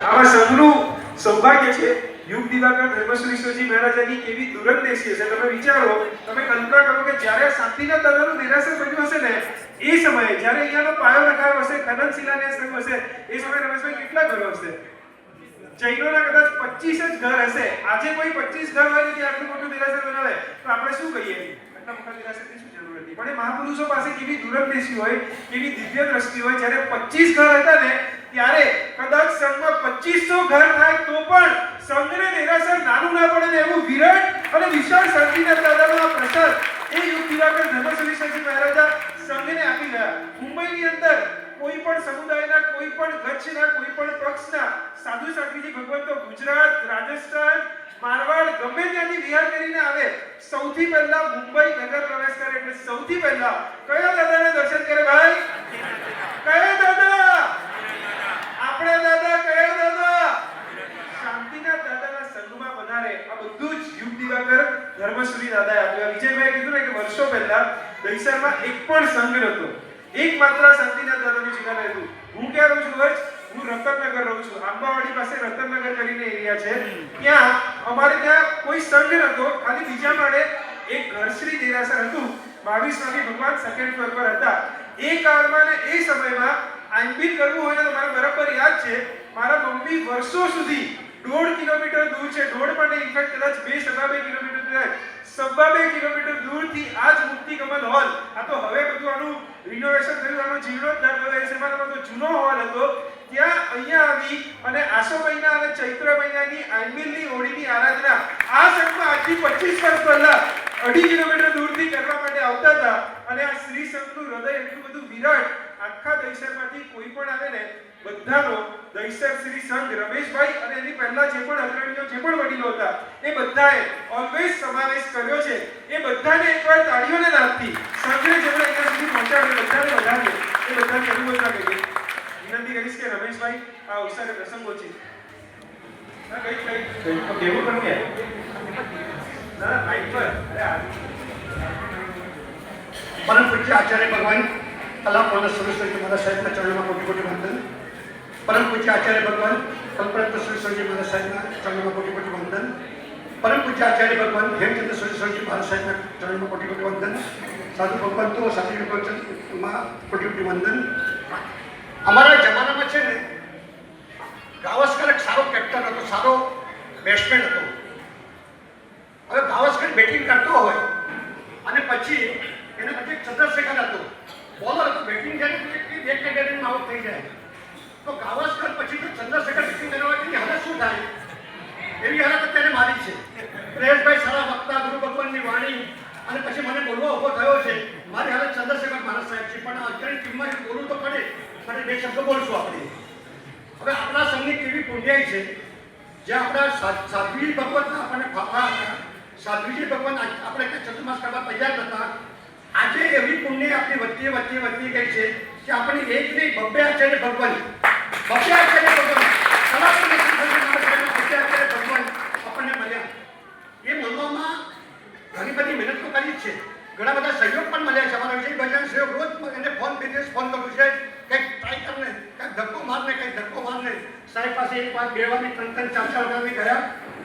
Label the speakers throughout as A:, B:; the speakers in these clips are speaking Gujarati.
A: આવા સંઘનું સૌભાગ્ય છે. યુગ દિવાકર ધર્મશ્રેષ્ઠજી મહારાજાની કેવી દૂરંદેશી હશે. તમે વિચારો, તમે કલ્પના કરો કે જ્યારે શાંતિનાથ દાદાનું નિરાસન બન્યું હશે ને એ સમયે, જ્યારે અહીંયાનો પાયો નખાયો હશે, ખનન શિલાન્યાસ થયું હશે, એ સમયે રમેશભાઈ કેટલા ઘરો હશે? જૈનોના કદાચ 25 જ ઘર હશે. આજે કોઈ 25 ઘર હોય ને આટલું મોટું નિરાસન બનાવે તો આપણે શું કહીએ? આટલા મોટા નિરાસનની શું જરૂર હતી? પણ એ મહાપુરુષો પાસે કેવી દૂરંદેશી હોય, કેવી દિવ્ય દ્રષ્ટિ હોય. જ્યારે 25 ઘર હતા ને ત્યારે કદાચ સંઘમાં 2500 ઘર થાય તો પણ સંઘને નિરાસન નાનું ના પડે ને એવું વિરાટ અને વિશાળ શાંતિનાથ દાદાનો પ્રસાદ એ યુગ દિવાકર ધર્મશ્રેષ્ઠજી મહારાજા સંઘને આપી ગયા. મુંબઈની અંદર કોઈ પણ સમુદાયના, કોઈ પણ ગચ્છના, કોઈ પણ પક્ષના સાધુ સાધ્વીજી ભગવંતો ગુજરાત, રાજસ્થાન, મારવાડ ગમે ત્યાંથી વિહાર કરીને આવે, સૌથી પહેલા મુંબઈ નગર પ્રવેશ કરે એટલે સૌથી પહેલા કયા દાદાના દર્શન કરે ભાઈ? કયા દાદા? આપણે દાદા કયા દાદા? શાંતિનાથ દાદાના સંઘમાં બનારે. આ બધું જ યુગ દિવાકર ધર્મશ્રી દાદાએ આપ્યું. વિજયભાઈ કીધું ને કે વર્ષો પહેલા દહીસરમાં એક પણ સંઘ નહોતો. એકમાત્ર શાંતિનાથ દાદાનું ઠિકાણું હતું. હું ક્યાં રહું છું વર્ष? હું રતનનગર રહું છું. આંબાવાડી પાસે રતનનગર કરીને એરિયા છે. ત્યાં અમારે ત્યાં કોઈ સંઘ નહોતો. ખાલી બીજા માળે એક ઘરશ્રી દેરાસર હતું. 22 સ્વામી ભગવાન સેકન્ડ ફ્લોર પર હતા. એ કાળમાં ને એ સમયમાં આઈમ્બિલ કરવું હોય ને તો મને બરાબર યાદ છે, મારા મમ્મી વર્ષો સુધી 1.5 કિલોમીટર દૂર છે, 1.5 પણ ઇનફેક્ટ કદાચ 2.5 કિલોમીટર થાય, 2.5 કિલોમીટર દૂરથી આજ મુક્તિ કમલ હોલ, આ તો હવે બધું આનું રિનોવેશન થયું, આનો જીર્ણોદ્ધાર થયો છે, મારો તો જૂનો હોલ હતો, ત્યાં અહીંયા આવી અને આસો મહિના અને ચૈત્ર મહિનાની આઈમ્બિલની હોળીની આરાધના આ સંઘમાં આજથી 25 વર્ષ પહેલા 2.5 કિલોમીટર દૂરથી કરવા માટે આવતા હતા. અને આ શ્રી સંઘનું હૃદય એટલું બધું વિરાટ, આખા દહીસરમાંથી કોઈ પણ આવે ને બધાનો દહીસર શ્રી સંઘ રમેશભાઈ અને એની પહેલા જે પણ અગ્રણીઓ, જે પણ વડીલો હતા એ બધાએ ઓલવેઝ સમાવેશ કર્યો છે. એ બધાને એકવાર તાળીઓને નાખતી સંઘને જેમણે અહીંયા સુધી પહોંચાડ્યો, બધાને વધારે એ બધાને અનુમોદના કરીએ. વિનંતી કરીશ કે રમેશભાઈ આ અવસરે પ્રસંગો છે. ના કઈ કેવું પણ કે ના માઈક પર
B: परम पूज्य आचार्य भगवान कलापूर्ण सुरेश्वरजी महाराज साहेबના ચરણોમાં કોટી કોટી વંદન. પરમ પૂજ્ય આચાર્ય ભગવાન કલ્પરત્ન સુરેશ્વરજી મહારાજ સાહેબના ચરણોમાં કોટી કોટી વંદન. પરમ પૂજ્ય આચાર્ય ભગવાન હેમચંદ્ર સુરેશ્વરજી મહારાજ સાહેબના ચરણોમાં કોટી કોટી વંદન. સાધુ ભગવંતો, સાધુ ભગવંતોમાં કોટી કોટી વંદન. અમારા જમાનામાં છે ને ગાવસ્કર એક સારો કેપ્ટન હતો, સારો બેટ્સમેન હતો. હવે ગાવસ્કર બેટિંગ કરતો હોય અને પછી એને પછી ચંદ્રશેખર હતો, બોલર હતો, બેટિંગ જાય તો એક કેટેગરીમાં આઉટ થઈ જાય. તો ગાવસ્કર પછી તો ચંદ્રશેખર બેટિંગ કરવાથી હવે શું થાય એવી હાલત તેને મારી છે. પ્રેશભાઈ સારા વક્તા, ગુરુ ભગવાનની વાણી અને પછી મને બોલવો ઊભો થયો છે. મારી હાલત ચંદ્રશેખર મહારાજ સાહેબ છે, પણ અત્યારે ટીમમાં બોલવું તો પડે, મને બે શબ્દો બોલશું આપણે. હવે આપણા સંઘની કેવી પુણ્યાઈ છે, જે આપણા સાધ્વી ભગવતના આપણને ફાફા હતા, સાધ્વીજી ભગવાન આપણે ચતુર્માસ કરવા તૈયાર હતા. આજે એવી પુણ્ય આપણી વધતી ગઈ છે કે આપણે એક નહીં 2 આચાર્ય ભગવાન, 2 આચાર્ય ભગવાન, આચાર્ય ભગવાન આપણને મળ્યા. એ મળવામાં ઘણી બધી મહેનત તો કરી જ છે, ઘણા બધા સહયોગ પણ મળ્યા છે. અમારા વિજયભાઈ સહયોગ રોજ એને વિદેશ ફોન કરું છે, કંઈક ટ્રાય કરને, કંઈક ધક્કો મારને, કંઈક ધક્કો મારને. સાહેબ પાસે એક વાર 2 વારની 3-4 વારની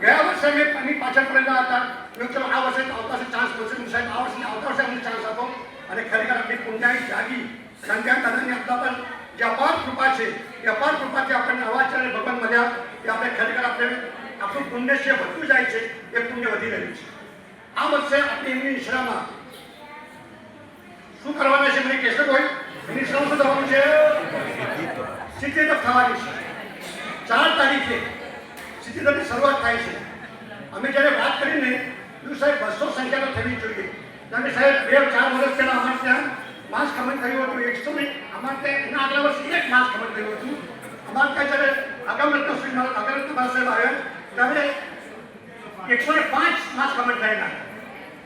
B: ગયા વર્ષે મેં એની પાછળ પડેલા હતા. ચલો આ વર્ષે આવતા વર્ષે ચાન્સ મળશે, સાહેબ આ વર્ષે આવતા વર્ષે અમને ચાન્સ આપો. અને ખરેખર આપણી પુણ્યાઈ જાગી. સંજ્ઞાન દાદાની આપણા પર જે અપાર કૃપા છે, એ અપાર કૃપાથી આપણને આચાર્ય ભગવાન મળ્યા. એ આપણે ખરેખર આપણું પુણ્ય છે વધતું જાય છે, એ પુણ્ય વધી રહ્યું છે. આ વર્ષે આપણે એમની નિશ્રામાં શું કરવાના છે મને કહેશો કોઈ? એની નિશ્રામાં શું થવાનું છે? સિદ્ધિ થવાની છે. 4 તારીખે સિદ્ધિની શરૂઆત થાય છે. અમે જ્યારે વાત કરીને સાહેબ 200 સંખ્યામાં થવી જોઈએ. કારણ કે સાહેબ 2-4 વર્ષ પહેલા અમારે ત્યાં માસ ખમણ થયું હતું. 100 ને અમારે ત્યાં એના આગલા વર્ષે એક માસ ખમણ થયું હતું. અમારે ત્યાં જ્યારે અગમરત્ન સાહેબ આવ્યા ત્યારે 105 માસ ખમણ થયેલા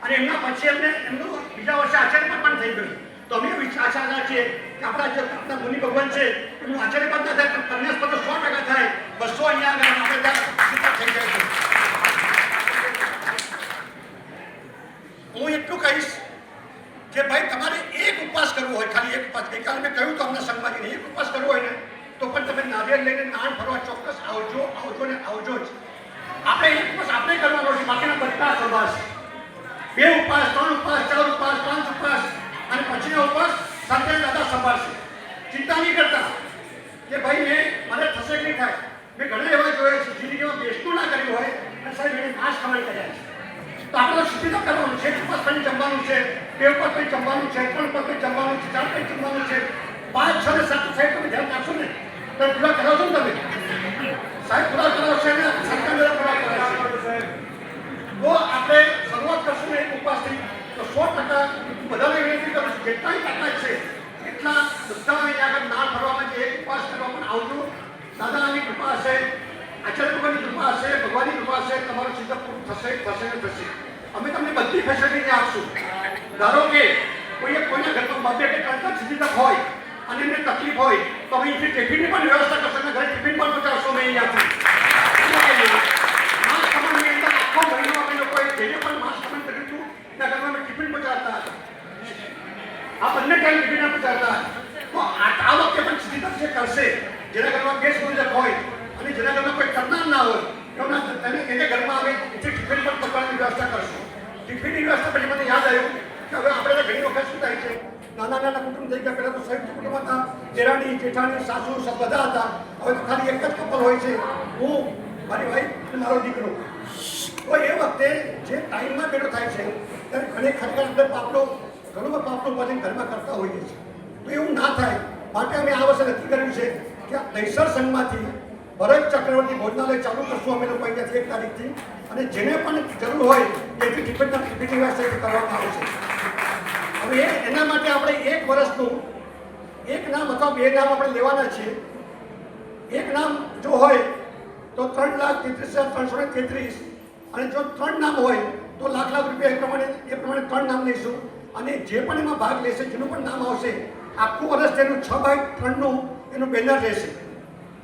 B: અને એમના પછી એમનું બીજા વર્ષે આચાર્ય પણ થઈ ગયું. તો અમે આશા છીએ કે આપણા મુનિ ભગવાન છે એમનું આચાર્ય પદ ના થાય, પ્રન્યાસ પદ 100% થાય. 200 અહીંયા આગળ આપણે ત્યાં થઈ જાય છે. હું એટલું કહીશ કે ભાઈ તમારે એક ઉપવાસ કરવો હોય, ખાલી એક ઉપવાસ, ગઈકાલે મેં કહ્યું તો અમને સંઘમાં એક ઉપવાસ કરવો હોય ને તો પણ તમે નારિયેળ લઈને નાણ ફરવા ચોક્કસ આવજો. આવજો જ. આપણે એક ઉપવાસ આપણે કરવાનો છે, બાકીના બધા સંભાળશે. 2 ઉપવાસ, 3 ઉપવાસ, 4 ઉપવાસ, 5 ઉપવાસ અને પછીનો ઉપવાસ સાથે દાદા સંભાળશે. ચિંતા નહીં કરતા કે ભાઈ મને થશે કે નહીં થાય. મેં ઘણા એવા જોયા છે જિંદગીમાં બેસતું ના કર્યું હોય અને સાહેબ એને નાશ કમાઈ કર્યા છે. તો આપણે સિદ્ધિ તો કરવાનું છે. 1 ઉપવાસ પછી જમવાનું છે, 2 ઉપવાસ પછી જમવાનું છે, 3 ઉપવાસ પછી જમવાનું છે, 4 પછી જમવાનું છે, 5, 6 અને 7 સાહેબ તમે ધ્યાન રાખશો ને તો પૂરા કરાવશો ને તમે સાહેબ પૂરા કરાવશે ને સરકાર દ્વારા પૂરા કરાવશે. તો આપણે શરૂઆત કરશું ને 1 ઉપવાસથી તો 100% બધાને વિનંતી કરું છું જેટલાય તાકાત છે એટલા બધા અહીંયા આગળ નામ ભરવામાં જે 1 ઉપવાસ કરવા પણ આવજો. દાદાની કૃપા હશે, આચાર્ય ભગવાનની કૃપા હશે, ભગવાનની કૃપા હશે, તમારું સિદ્ધ પૂરું થશે ને થશે. અમે તમને બધી ફેસિલિટી આપશું. ધારો કે કોઈના ઘરમાં 2 કે 3 સિદ્ધિ હોય અને એમને તકલીફ હોય તો અમે અહીંથી ટિફિનની પણ વ્યવસ્થા કરશો અને ઘરે ટિફિન પણ પહોંચાડશો અમે અહીંયાથી. માસ કમાણની અંદર આખો મહિનો અમે લોકોએ જેને પણ માસ કમાણ કર્યું હતું ત્યાં ઘરમાં અમે ટિફિન પહોંચાડતા હતા. આ બંને ટાઈમ ટિફિન પહોંચાડતા તો આ વખતે પણ સિદ્ધિ જે કરશે જેના ઘરમાં ગેસ મુજબ હોય અને જેના ઘરમાં કોઈ કરનાર ના હોય એને ઘરમાં આવે ટિફિન પણ પકડવાની વ્યવસ્થા કરશો. ટિફિનની વ્યવસ્થા પછી મને યાદ આવ્યું કે હવે આપણે ઘણી વખત શું થાય છે નાના કુટુંબ થઈ ગયા. પહેલાં તો સંયુક્ત કુટુંબ હતા, દેરાણી જેઠાણી સાસુ સબ બધા હતા. હવે તો ખાલી એક જ કપલ હોય છે, હું, મારી વાઈફ અને મારો દીકરો. તો એ વખતે જે ટાઈમમાં પેલો થાય છે ત્યારે ખરેખર અંદર ઘણું પાપનું ભજન ઘરમાં કરતા હોઈએ છીએ. તો એવું ના થાય માટે અમે આ વર્ષે નક્કી કર્યું છે કે દહીસર સંઘમાંથી ભરત ચક્રવર્તી ભોજનાલય ચાલુ કરશું અમે લોકો અહીંયાથી 1 તારીખથી. અને જેને પણ જરૂર હોય એથી ટિફિનની વ્યવસ્થા કરવામાં આવશે. હવે એના માટે આપણે 1 વર્ષનું 1 નામ અથવા 2 નામ આપણે લેવાના છીએ. 1 નામ જો હોય તો 3,33,333 અને જો 3 નામ હોય તો લાખ રૂપિયા એ પ્રમાણે 3 નામ લઈશું. અને જે પણ એમાં ભાગ લેશે જેનું પણ નામ આવશે આખું વર્ષ તેનું 6x3નું એનું બેનર રહેશે.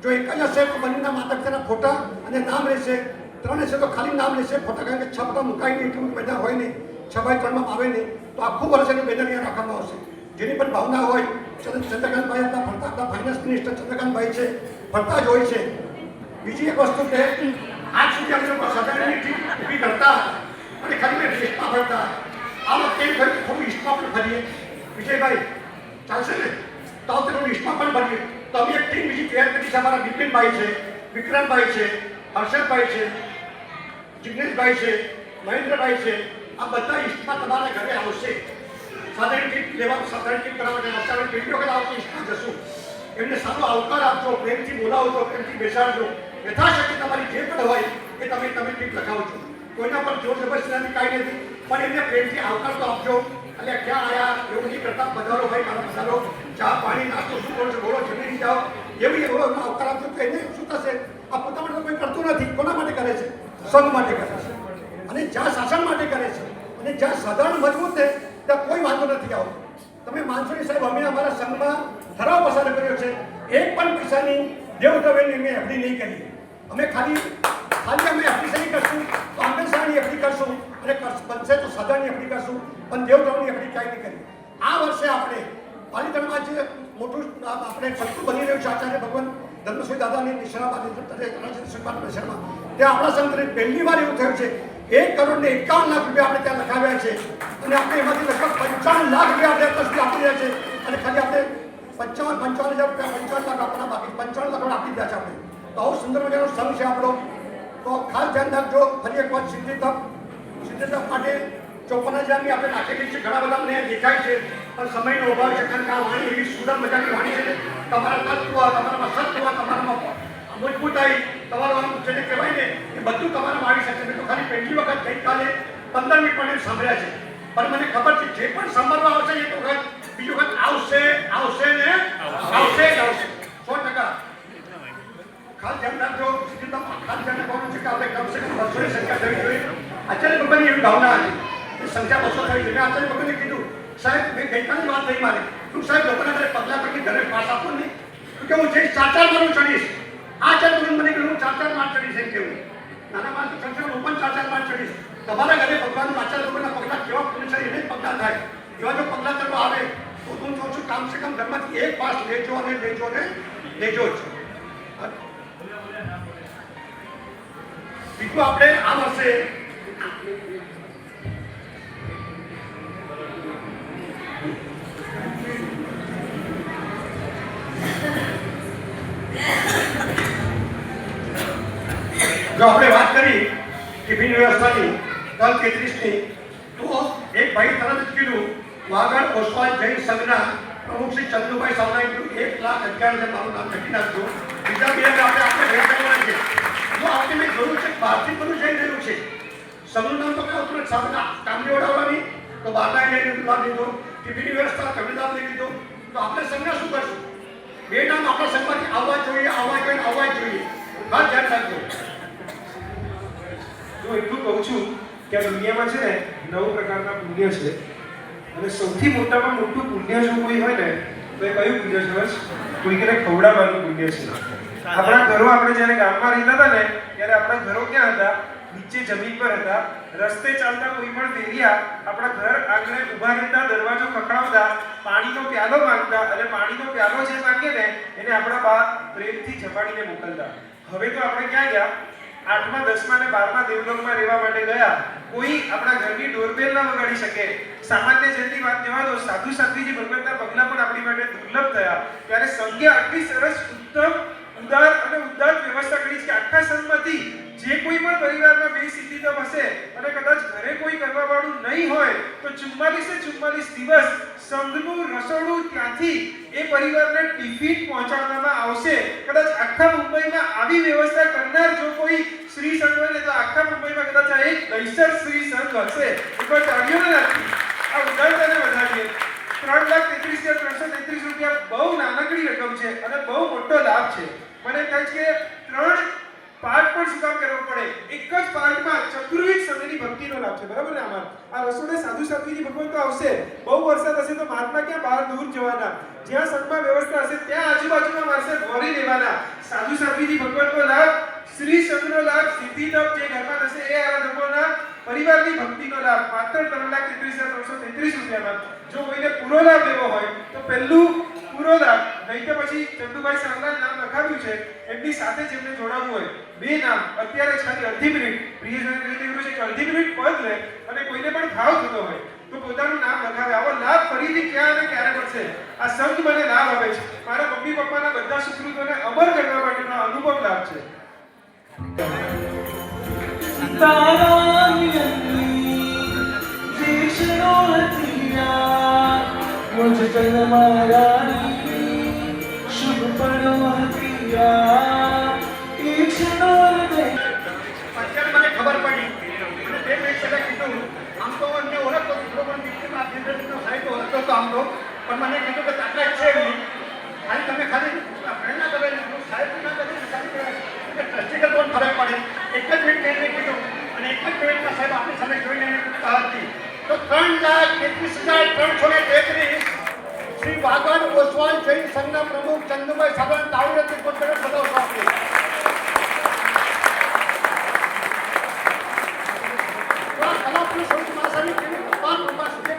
B: જો એક જ હશે તો બંનેના માતા પિતાના ફોટા અને નામ રહેશે. 3 હશે તો ખાલી નામ રહેશે, ફોટા કારણ કે 6 ફોટા મુકાય નહીં, એટલું બેનર હોય નહીં, 6x3માં આવે નહીં. તો આખું વર્ષ એનું બેનર અહીંયા રાખવામાં આવશે. જેની પણ ભાવના હોય ચંદ્રકાંતભાઈ આપણા ફાઇનાન્સ મિનિસ્ટર ચંદ્રકાંતભાઈ છે, ફરતા જ હોય છે. બીજી એક વસ્તુ કે આજ સુધી અમે લોકો સદાની ટીમ ઊભી કરતા અને ખાલી લિસ્ટમાં ફરતા. આ વખતે એમ થયું થોડું લિસ્ટમાં પણ ફરીએ. વિજયભાઈ ચાલશે ને તો આવતે લિસ્ટમાં પણ ભરીએ. તો અમે એક ટીમ બીજી તૈયાર કરી છે. અમારા બિપિનભાઈ છે, વિક્રમભાઈ છે, હર્ષદભાઈ છે, જિગ્નેશભાઈ છે, મહેન્દ્રભાઈ છે. આ બધા લિસ્ટમાં તમારા ઘરે આવશે. સાધારણ ટીપ લેવા સાધારણ ટીપ કરવા માટે આવશે. પહેલી વખત આવતી લિસ્ટમાં જશું. એમને સારો આવકાર આપજો, પ્રેમથી બોલાવજો, પ્રેમથી બેસાડજો. યથાશક્તિ તમારી જે પણ હોય એ તમે ટીપ લખાવજો. કોઈના પર જોર જબરદસ્તી કાંઈ નથી, પણ એમને પ્રેમથી આવકાર તો આપજો. એટલે ક્યાં આવ્યા એવું નહીં કરતા, પધારો ભાઈ મારા પધારો, ચા પાણી નાસ્તો શું કરો છો બોલો, જમી જાઓ, એવો આવકાર આપજો. તો એને શું થશે? આ પોતા માટે કોઈ કરતું નથી. કોના માટે કરે છે? સંઘ માટે કરે છે. અને જ્યાં શાસન માટે કરે છે અને જ્યાં સાધારણ મજબૂત છે ત્યાં કોઈ વાંધો નથી આવતો. તમે માનસો ને સાહેબ, અમે અમારા સંઘમાં ઠરાવ પસાર કર્યો છે. 1 પણ પૈસાની દેવદ્રવ્યની અમે એફડી નહીં કરી. અમે ખાલી અમે એફડી સહી કરશું તો આંગણશાળાની એફડી કરશું અને બનશે તો સાધારણની એફડી કરશું, પણ દેવદ્રવ્યની એફડી ક્યાંય નહીં કરી. આ વર્ષે આપણે પાલીતાણામાં જે મોટું આપણે સત્તું બની રહ્યું છે આચાર્ય ભગવાન ધર્મશ્રી દાદાની નિશાળામાં ત્યાં આપણા સંઘને પહેલી વાર એવું થયું છે 1,51,00,000 રૂપિયા આપણે ત્યાં લખાવ્યા છે. અને આપણે એમાંથી લગભગ 55 લાખ રૂપિયા આપણે અત્યાર સુધી આપી રહ્યા છે. અને ખાલી આપણે 55,000 રૂપિયા 55 લાખ આપણા બાકી 55 લાખ આપી રહ્યા છે આપણે. તો આવું સુંદર મજાનો સંઘ છે આપણો. તો ખાસ ધ્યાન રાખજો. ફરી એક વાત સિદ્ધિ તપ માટે 54,000ની આપણે નાખેલી છે. ઘણા બધા મને દેખાય છે પણ સમયનો અભાવ છે. કારણ કે આ વાણી એવી સુંદર મજાની વાણી છે. તમારા તત્વ, તમારામાં સત્વ, તમારામાં મજબૂતાઈ, તમારું આમ જેને કહેવાય ને એ બધું તમારામાં આવી શકે. મેં તો ખાલી પહેલી વખત ગઈકાલે 15 મિનિટ પણ સાંભળ્યા છે, પણ મને ખબર છે જે પણ સાંભળવા આવશે એ તો બીજી વખત આવશે ને આવશે 100%. ખાસ ધ્યાન રાખજો. ખાસ ધ્યાન રાખવાનું છે કે આપણે કમસે કમ 200ની સંખ્યા થવી જોઈએ. આચાર્ય ભગવાનની એવી ભાવના હતી એ સંખ્યા 200 થઈ છે. મેં આચાર્ય ભગવાનને કીધું, સાહેબ મેં ગઈકાલે વાત થઈ મારી, તું સાહેબ લોકોના ઘરે પગલા પડી ઘરે પાસ આપો નહીં કે હું જઈશ 4 મારું ચડીશ. આચાર્ય ભગવાન મને કહ્યું 4 માળ ચડીશ એમ કેવું. નાના માણસ ચડશે હું પણ 4 માળ ચડીશ. તમારા ઘરે ભગવાનનું આચાર્ય ભગવાનના પગલા કેવા પુરુષ છે એને જ પગલા થાય. એવા જો પગલા કરવા આવે તો હું કહું છું કમ સે કમ ઘરમાંથી 1 પાસ લેજો જ. બીજું આપણે આ વર્ષે જો આપણે વાત કરી ટિફિન વ્યવસ્થાની કલ 33ની, તો એક ભાઈ તરત જ કીધું વાગડ ઓસવાલ જૈન સંઘના પ્રમુખ શ્રી ચંદુભાઈ સાવનાએ કીધું 1,11,000 મારું નામ લખી નાખજો. બીજા બે આપણે ભેટ કરવાના છે. જો આપણે મેં જોયું છે બહારથી બધું જઈ રહ્યું છે. સંઘનું નામ તો કઈ ઉતરે સાધના કામની ઓળાવવાની, તો બહારના લઈને લાભ લીધો, ટિફિનની વ્યવસ્થા તમે લાભ લઈ લીધો. તો આપણે સંઘના શું કરશું? બે નામ આપણા સંઘમાંથી આવવા જોઈએ, આવવા જોઈએ. હા, ધ્યાન રાખજો.
A: હું એટલું કહું છું કે આ દુનિયામાં છે ને 9 પ્રકારના પુણ્ય છે, અને સૌથી મોટામાં મોટું પુણ્ય જો કોઈ હોય ને તો એ કયું પુણ્ય છે? બસ કોઈને ખવડાવવાનું પુણ્ય છે. આપણા ઘરો, આપણે જ્યારે ગામમાં રહેતા હતા ને ત્યારે આપણા ઘરો ક્યાં હતા? નીચે જમીન પર હતા. રસ્તે ચાલતા કોઈ પણ ફેરિયા આપણા ઘર આંગણે ઊભા રહેતા, દરવાજો ખખડાવતા, પાણીનો પ્યાલો માંગતા, અને પાણીનો પ્યાલો જે માંગે ને એને આપણા બા પ્રેમથી જમાડીને મોકલતા. હવે તો આપણે ક્યાં ગયા? 8મા 10મા અને 12મા દેવલોકમાં રહેવા માટે ગયા. કોઈ આપણા ઘરની ડોરબેલ ના વગાડી શકે. સામાન્ય જેટલી વાત જવા દો, સાધુ સાધ્વીજી ભગવાનના પગલા પણ આપણી માટે દુર્લભ થયા. ત્યારે સંઘે આટલી સરસ ઉત્તમ ઉદાર વ્યવસ્થા કરી છે કે આખા સંઘમાંથી જે કોઈ પણ પરિવારમાં 2 સિદ્ધિતમ હશે અને કદાચ ઘરે કોઈ કરવા વાળું નહીં હોય તો 44 દિવસ સંઘનું રસોડું ત્યાંથી એ પરિવારને ટિફિન પહોંચાડવામાં આવશે. કદાચ આખા મુંબઈમાં આવી વ્યવસ્થા કરનાર જો કોઈ શ્રી સંઘ હોય ને તો આખા મુંબઈમાં કદાચ આ એક દહીસર શ્રી સંઘ હશે. એકવાર તાળીઓને નાખી આ ઉદારતાને વધારીએ. 3,33,333 રૂપિયા બહુ નાનકડી રકમ છે અને બહુ મોટો લાભ છે. મને થાય છે કે 3 પાર્ટ પણ શું કામ કરવો પડે? એક જ પાર્ટમાં ચતુર્વિધ સંઘની ભક્તિનો લાભ છે. બરાબર ને? આ રસોડે સાધુ સાધ્વીજી ભગવાન તો આવશે. બહુ વરસાદ હશે તો મહાત્મા ક્યાં બહાર દૂર જવાના? જ્યાં સંઘમાં વ્યવસ્થા હશે ત્યાં આજુબાજુમાં માણસે ભોરી લેવાના. સાધુ સાધ્વીજી ભગવાનનો લાભ, શ્રી સંઘનો લાભ, સિદ્ધિતમ જે ઘરમાં થશે એ આરાધકોના પરિવારની ભક્તિનો લાભ માત્ર 3,33,333 રૂપિયામાં. જો કોઈને પૂરો લાભ લેવો હોય તો પહેલું પૂરો લાભ, નહીં તો પછી ચંદુભાઈ સાવના નામ લખાવ્યું છે એમની સાથે જેમને જોડાવવું હોય 2 નામ અત્યારે ખાલી અડધી મિનિટ પ્રિયજનને કહી દેવું છે કે અડધી મિનિટ પદ લે અને કોઈને પણ ભાવ થતો હોય તો પોતાનું નામ લખાવે. આવો લાભ ફરીથી ક્યાં અને ક્યારે મળશે? આ સંઘ મને લાભ આપે છે. મારા મમ્મી પપ્પાના બધા સુકૃતોને અમર કરવા માટેનો અનુભવ લાભ છે.
C: मुझे जन्मारानी शुभ पड़ो हथिया एक क्षणोर दे.
B: અત્યારે મને ખબર પડી અને 2 મિનિટ પહેલા કીધું આમ તો મને ઓળખતો હતો પણ દીકરીમાં જનરેશનનો સાહેબ ઓળખતો હતો આમ તો, પણ મને કીધું કે તાકાત છે નહીં, ખાલી તમે પ્રેરણા કરે સાહેબ ના કરે ટ્રસ્ટીકલ પણ ફરક પડે. એક જ મિનિટ મેં કીધું અને એક જ મિનિટમાં સાહેબ આપણી સામે જોઈને હતી. તો 3,33,333 શ્રી વાગડ ઓસવાલ જૈન સંઘના પ્રમુખ ચંદુભાઈ સાવન તાળીઓથી પોતાને બતાવશો આપીએ. કલાપુરુષ સૌથી માસાની કેવી કપાલ કૃપા સુધી એક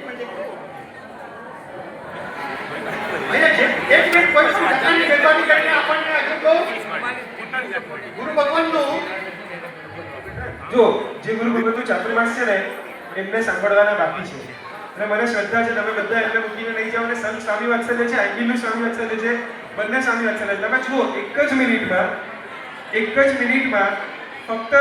B: મિનિટ એક મિનિટ કોઈ પણ ઘટનાની મહેરબાની કરીને આપણને હજુ તો ગુરુ ભગવાનનું
A: જો જે ગુરુ ભગવતનું ચાતુર્માસ છે ને એમને સાંભળવાના બાકી છે અને મને શ્રદ્ધા છે તમે બધા એમને મૂકીને લઈ જાઓ. અને સંત સ્વામી વાત્સલ્ય છે, આઈબીનું સ્વામી વાત્સલ્ય છે, બંને સ્વામી વાત્સલ્ય. તમે જુઓ એક જ મિનિટમાં ફક્ત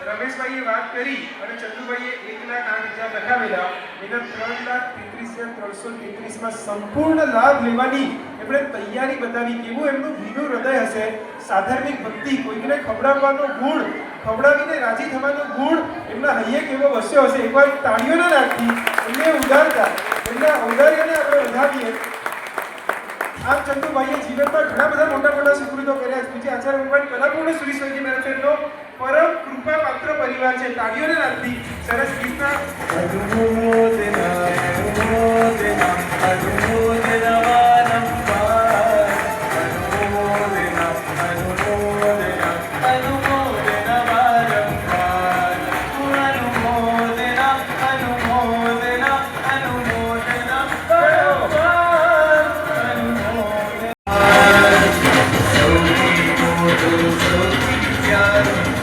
A: રમેશભાઈએ વાત કરી અને ચંદુભાઈએ 1,08,000 લખાવેલા, એના 3,33,333 સંપૂર્ણ લાભ લેવાની એમણે તૈયારી બતાવી. કેવું એમનું ભીનું હૃદય હશે, સાધર્મિક ભક્તિ, કોઈને ખવડાવવાનો ગુણ, ખવડાવીને રાજી થવાનો ગુણ એમના હૈયે કેવો વસ્યો હશે. એકવાર તાળીઓના નાખી એમને ઉદારતા, એમના ઔદાર્યને આપણે વધાવીએ. આમ ચંદુભાઈએ જીવનમાં ઘણા બધા મોટા સુકૃતો કર્યા છે. પૂજ્ય આચાર્ય ભગવાન કલાપૂર્ણ શ્રી સ્વર્ગી મહારાજનો પરમ કૃપા પાત્ર પરિવાર છે. તાળીઓને નાખી સરસ ગીતના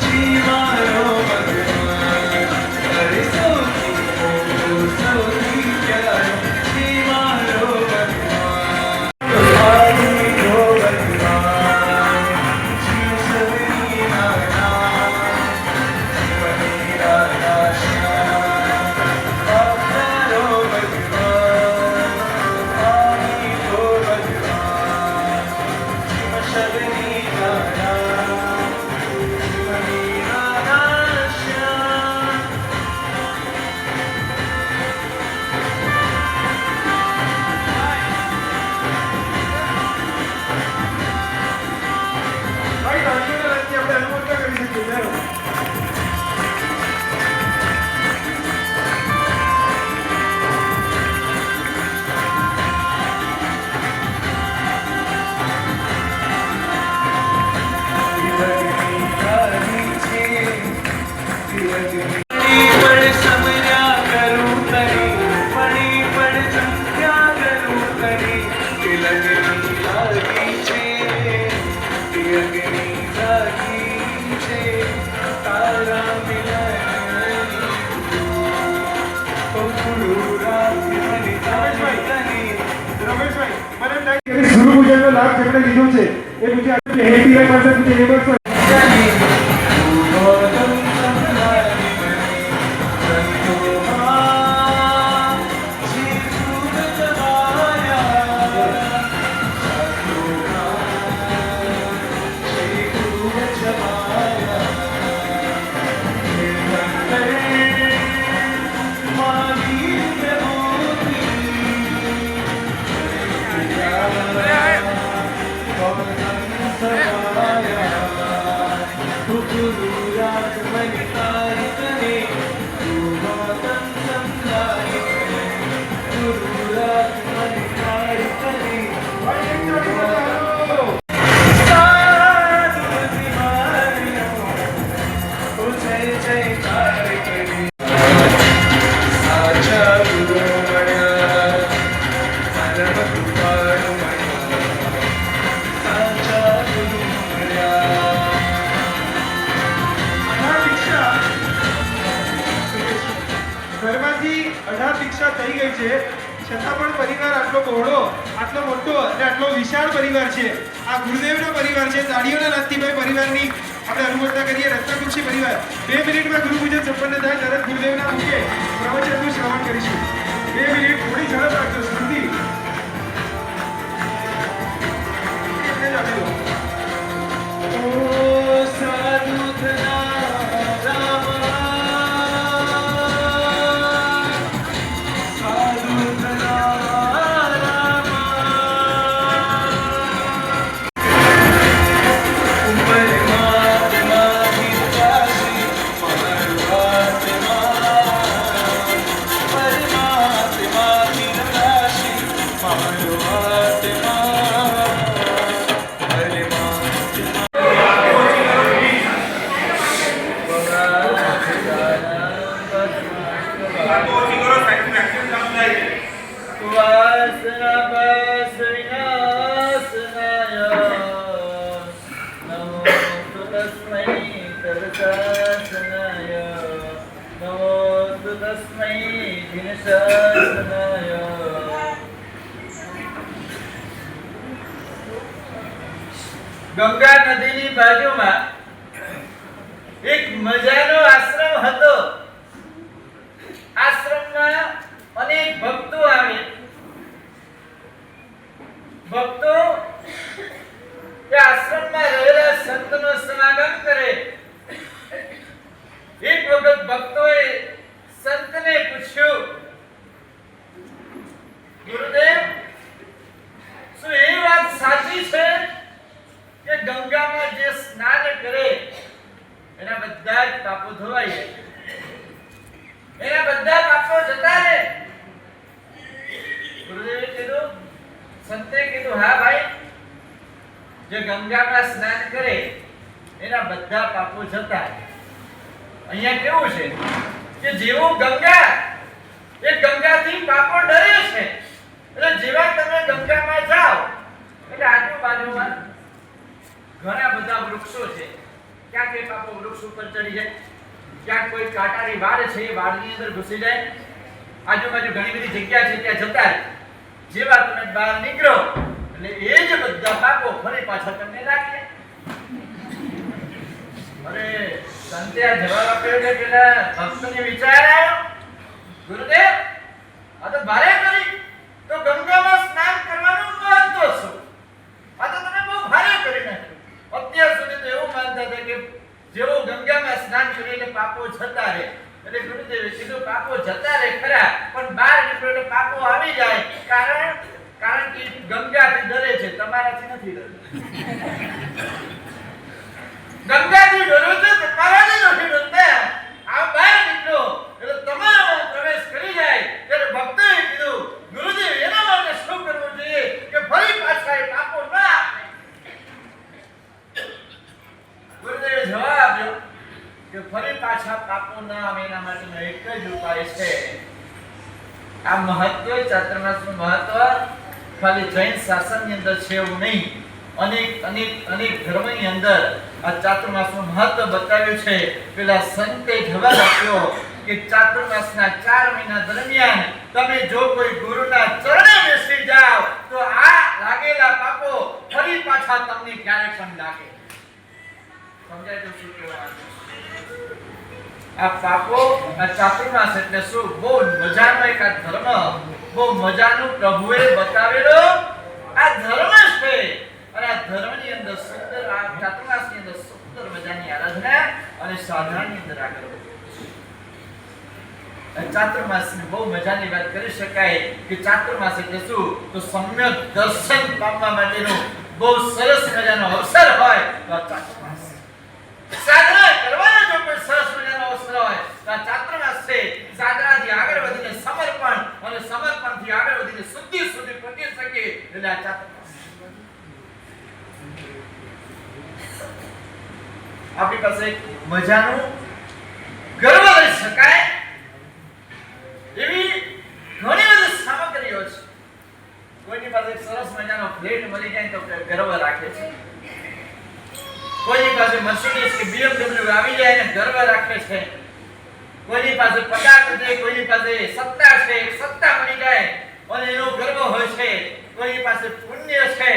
C: जीवन પડ સમર્યા કરું તરી પડી પડ ચંદ્યા કરું તરી તિલકની લાગી છે તિલકની લાગી છે તારા મિલનની પકડું રાત મને તારી તની
A: રમેશભાઈ, મને એમ લાગે કે ગુરુ પૂજનનો લાભ જેમણે લીધો છે એ પૂછે આપણે હેપી લાઈફ પાસે પૂછે નેબર્સ ઘરમાંથી 18 દીક્ષા થઈ ગઈ છે, છતાં પણ પરિવાર આટલો બહોળો, આટલો મોટો અને આટલો વિશાળ પરિવાર છે. આ ગુરુદેવનો પરિવાર છે. તાળીઓના નાથથી પરિવારની આપણે અનુમોદના કરીએ. રત્નકૃષિ પરિવાર 2 મિનિટમાં ગુરુ પૂજન સંપન્ન થાય તરત ગુરુદેવના મુખે પ્રવચનનું શ્રવણ કરીશું. 2 મિનિટ, થોડી ઝડપ રાખજો. સ્મૃતિ એટલે જ આપી દો.
C: ઓ સાધુ થના રામા સાધુ થના
D: ગંગા નદીની બાજુમાં એક મજાનો આશ્રમ હતો. આશ્રમમાં અનેક ભક્તો આવે. ભક્તો એ આશ્રમમાં રહેલા સંતનો સમાગમ કરે. એક વખત ભક્તોએ સંતને પૂછ્યું, ગુરુદેવ, શું એ વાત સાચી છે કે ગંગામાં જે સ્નાન કરે એના બધા જ પાપો ધોવાઈ જાય, એના બધા પાપો જતા રહે? ગુરુદેવે કીધું, સંતે કીધું, હા ભાઈ, જે ગંગામાં સ્નાન કરે એના બધા પાપો જતા રહે. અહીંયા કેવું છે કે જેવું ગંગા એ ગંગાથી પાપો ડરે છે, એટલે જેવા તમે ગંગામાં જાઓ એટલે આજુબાજુમાં ઘણા બધા વૃક્ષો છે. ક્યાંક એ પાપો વૃક્ષ ઉપર ચડી જાય, ક્યાંક કોઈ કાંટાની વાડ છે એ વાડની અંદર ઘૂસી જાય. આજુબાજુ ઘણી બધી જગ્યા છે ત્યાં જતા રહે. જેવા તમે બહાર નીકળો એટલે એ જ બધા પાપો ફરી પાછા તમને લાગે. અરે સંતે આ જવાબ આપ્યો એટલે પેલા ભક્તને વિચાર આવ્યો, ગુરુદેવ, આ તો ભારે કરી તો ગંગામાં સ્નાન કરવાનું મહત્વ શું? આ તો તમે બહુ ભારે કરી નાખ્યું. અત્યાર સુધી તો એવું માનતા હતા કે જેવો ગંગામાં સ્નાન કરે એટલે પાપો જતા રહે. એટલે ગુરુદેવે કીધું, પાપો જતા રહે ખરા, પણ બહાર નીકળો એટલે પાપો આવી જાય. કારણ કે ગંગાથી ડરે છે, તમારાથી નથી ડરતો. ગંગાથી ડરો છો, તમારાથી નથી ડરતા. આ બહાર નીકળો એટલે તમારામાં પ્રવેશ કરી જાય. ત્યારે ભક્તોએ કીધું, ગુરુદેવ, એના માટે શું કરવું જોઈએ કે ફરી પાછા એ પાપો ન આવે? ગુરુદેવે જવાબ આપ્યો, કે ફરી પાછા પાપો ના આવે એના માટેનો એક જ ઉપાય છે. આ મહત્વ ચાતુર્માસનું મહત્વ ખાલી જૈન શાસનની અંદર છે એવું નહીં, અનેક ધર્મની અંદર આ ચાતુર્માસનું મહત્વ બતાવ્યું છે. પેલા સંતે જવાબ આપ્યો કે ચાતુર્માસના 4 મહિના દરમિયાન તમે જો કોઈ ગુરુના ચરણે બેસી જાઓ તો આ લાગેલા પાપો ફરી પાછા તમને ક્યારે પણ લાગે. સમજાય તો શું કહેવાનું? આ પાપો, આ ચાતુર્માસ એટલે શું? બહુ મજાનો એક આ ધર્મ, બહુ મજાનું પ્રભુએ બતાવેલો આ ધર્મ છે. અને આ ધર્મની અંદર સુંદર, આ ચાતુર્માસની અંદર સુંદર મજાની આરાધના અને સાધનાની અંદર આગળ વધો. ચાતુર્માસની બહુ મજાની વાત કરી શકાય કે ચાતુર્માસ એટલે શું? તો સમ્યક દર્શન પામવા માટેનો બહુ સરસ મજાનો અવસર હોય તો આ ચાતુર્માસ. સાધના કરવાનો જો કોઈ સરસ મજાનો અવસર હોય તો આ ચાતુર્માસ છે. સાધનાથી આગળ વધીને સમર્પણ અને સમર્પણથી આગળ વધીને શુદ્ધિ સુધી પહોંચી શકે એટલે આ ચાતુર્માસ. આપણી પાસે મજાનું ગર્વ લઈ શકાય એવી ઘણી બધી સામગ્રીઓ છે. કોઈની પાસે સરસ મજાનો ફ્લેટ મળી જાય તો ગર્વ રાખે છે. કોઈની પાસે મર્સિડીઝ કે BMW આવી જાય ને ગર્વ રાખે છે. કોઈની પાસે પગાર છે, કોઈની પાસે સત્તા છે, સત્તા મળી જાય અને એનો ગર્વ હોય છે. કોઈની પાસે પુણ્ય છે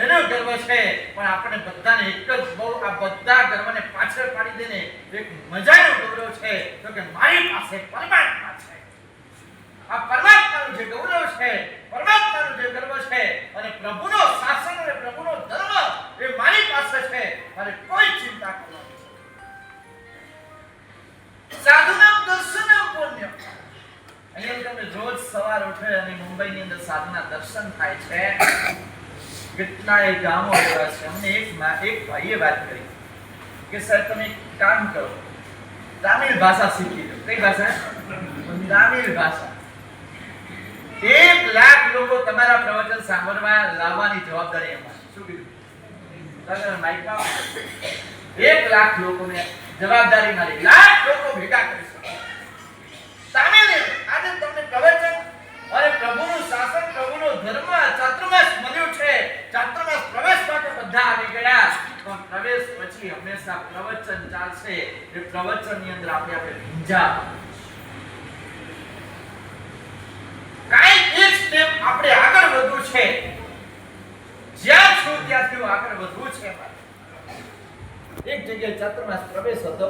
D: એનો ગર્વ છે. પણ આપણે બધાને એક જ બહુ આ બધા ગર્વને પાછળ પાડી દઈને એક મજાનો ગૌરવ છે તો કે મારી પાસે પરમાત્મા છે. આ પરમાત્માનું જે ગૌરવ છે, પરમાત્માનું જે ગર્વ છે અને પ્રભુનો શાસન અને પ્રભુનો ધર્મ એ મારી પાસે છે. અને કોઈ ચિંતા કરવાની નથી. સાધુનામ દર્શનમ પુણ્ય. અહીંયા તમે રોજ સવાર ઉઠે અને મુંબઈની અંદર સાધુના દર્શન થાય છે. કેટલાય ગામો એવા છે. અમને એક ભાઈએ વાત કરી કે સાહેબ તમે એક કામ કરો, તામિલ ભાષા શીખી લો. કઈ ભાષા? તામિલ ભાષા. 1 લાખ લોકો તમારા પ્રવચન સાંભળવા લાવવાની જવાબદારી અમારી. શું કીધું? તમે માઈકમાં 1 લાખ લોકોને જવાબદારી મારી. લાખ લોકો ભેગા કરીશું. તામિલ આજે તમને પ્રવચન અને પ્રભુનું શાસન, પ્રભુનો ધર્મ, ચાતુર્માસ મળ્યું છે. ચાતુર્માસ પ્રવેશ માટે બધા આવી ગયા. પણ પ્રવેશ પછી હંમેશા પ્રવચન ચાલશે. એ પ્રવચનની અંદર આપણે ભીંજા કાંઈ એક સ્ટેપ આપણે આગળ વધવું છે. જ્યાં છું ત્યાંથી આગળ વધવું છે. એક જગ્યાએ ચાતુર્માસ પ્રવેશ હતો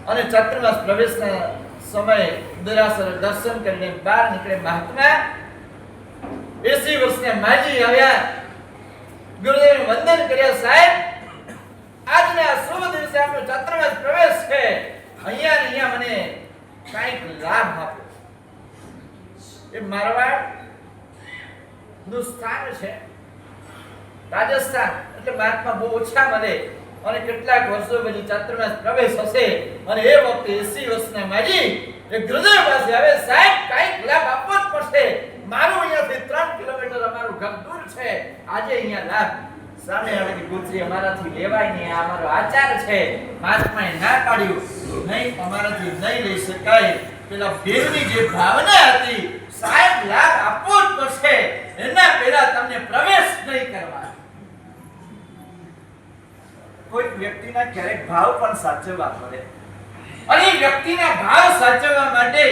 D: અને ચાતુર્માસ પ્રવેશના સમયે દરાસર દર્શન કરીને બહાર નીકળે મહાત્મા. 80 વર્ષના માજી આવ્યા, ગુરુદેવને વંદન કર્યા. સાહેબ, આજના શુભ દિવસે આપણો ચાતુર્માસ પ્રવેશ છે. અહીંયા મને કાંઈક લાભ આપો. એ મારવાડ નું સ્થાન છે, રાજસ્થાન. એટલે મહાત્મા બહુ ઓછા મળે અને કેટલાક વર્ષો પછી ચાતુર્માસ પ્રવેશ હશે અને એ વખતે 80 વર્ષના માજી એ ગુરુદેવ પાસે આવે. સાહેબ, કાંઈક લાભ આપવો જ પડશે. મારું અહીંયાથી 3 કિલોમીટર અમારું ગામ દૂર છે. આજે અહીંયા લાભ. સામે આવેલી ગુજરી અમારાથી લેવાય નહીં, આ અમારો આચાર છે. મહાત્માએ ના પાડ્યું, નહીં અમારાથી નહીં લઈ શકાય. પેલા ભેરની જે ભાવના હતી, સાહેબ લાભ આપવો જ પડશે, એના પહેલા તમને પ્રવેશ નહીં કરવા. કોઈ વ્યક્તિના ક્યારેક ભાવ પણ સાચવવા પડે અને એ વ્યક્તિના ભાવ સાચવવા માટે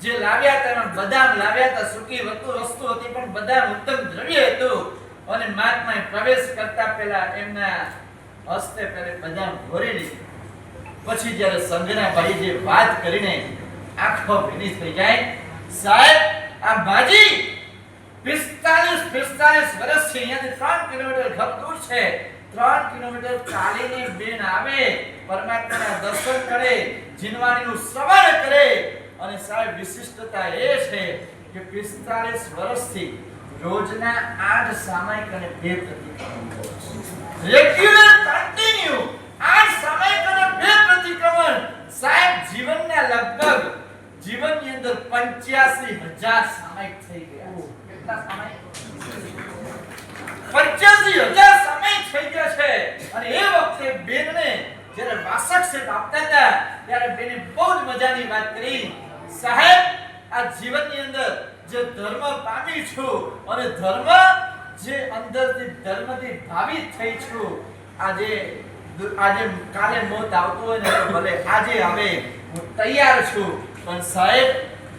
D: જે લાવ્યા હતા, બદામ લાવ્યા હતા, સૂકી વસ્તુ હતી પણ બદામ ઉત્તમ દ્રવ્ય હતું. અને મહાત્માએ પ્રવેશ કરતા પહેલા એમના હસ્તે પહેલે બદામ ભરી લીધું. પછી જ્યારે સંઘના ભાઈ જે વાત કરીને આંખો ભીની થઈ જાય, સાહેબ આ બાજી 45 વર્ષથી અહીંયાથી 3 કિલોમીટર ઘર દૂર છે. 3 કિલોમીટર ચાલીને બેન આવે, પરમાત્માના દર્શન કરે, જીનવાણીનું શ્રવણ કરે. અને સાહેબ વિશિષ્ટતા એ છે કે 45 વર્ષથી રોજના 8 સામાયિક અને 2 પ્રતિક્રમણ રેગ્યુલર કન્ટિન્યુ 8 સામાયિક અને 2 પ્રતિક્રમણ. સાહેબ જીવનના લગભગ જીવનની અંદર 85,000 સામાયિક થઈ ગયા. કેટલા સામાયિક? 85,000 સામાયિક થઈ ગયા છે. અને એ વખતે બેનને જ્યારે વાસક શેઠ આપતા હતા ત્યારે બેને બહુ જ મજાની વાત કરી, સાહેબ આ જીવનની અંદર જે ધર્મ પામી છું અને ધર્મ જે અંદરથી ધર્મથી ભાવિત થઈ છું, આજે કાલે મોત આવતું હોય ને તો ભલે આજે હવે હું તૈયાર છું, પણ સાહેબ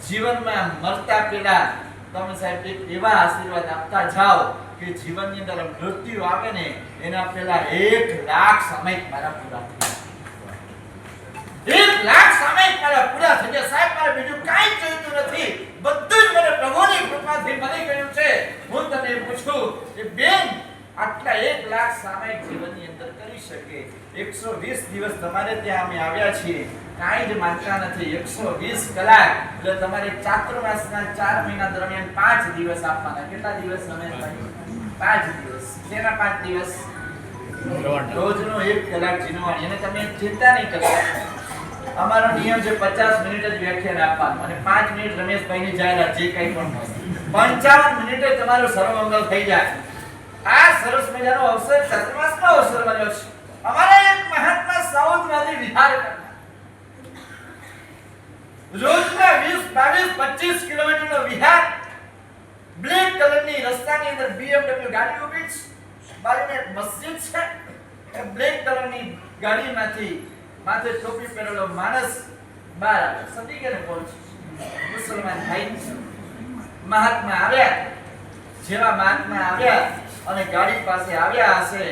D: જીવનમાં મરતા પહેલા તમે સાહેબ એક એવા આશીર્વાદ આપતા જાઓ કે જીવનની અંદર મૃત્યુ આવે ને એના પહેલા 1 લાખ સામયિક મારા પૂરા થઈ જાય. 1 લાખ સામયિક મારા પૂરા થઈ જાય. સાહેબ મારે બીજું કાંઈ જોઈતું નથી, બધું જ મને પ્રભુની કૃપાથી મળી ગયું છે. હું તને પૂછું કે બેન આટલા 1 લાખ સામયિક જીવનની અંદર કરી શકે, 120 દિવસ તમારે ત્યાં અમે આવ્યા છીએ, કાંઈ જ માંગતા નથી. 120 કલાક એટલે તમારે ચાતુર્માસના 4 મહિના દરમિયાન 5 દિવસ આપવાના. કેટલા દિવસ રમેશભાઈ? 5 દિવસ. શેના 5 દિવસ? રોજનો 1 કલાક જીનવાણી. અને તમે ચિંતા નહીં કરતા, અમારો નિયમ છે 50 મિનિટ જ વ્યાખ્યાન આપવાનું અને 5 મિનિટ રમેશભાઈની જાહેરાત જે કંઈ પણ હોય. 55 મિનિટે તમારું સર્વમંગલ થઈ જાય. આ સરસ મજાનો અવસર ચાતુર્માસનો અવસર બન્યો છે. અમારા એક મહાત્મા સાઉથમાંથી વિહાર કરતા, રોજના 20, 22, 25 કિલોમીટરનો વિહાર, બ્લેક કલરની રસ્તાની અંદર BMW ગાડી ઊભી છે, બાજુમાં એક મસ્જિદ છે. એ બ્લેક કલરની ગાડીમાંથી માથે ટોપી પહેરેલો માણસ બહાર આવે. સમજી ગયા ને કોણ છે? મુસલમાન ભાઈ. મહાત્મા આવ્યા, જેવા મહાત્મા આવ્યા અને ગાડી પાસે આવ્યા હશે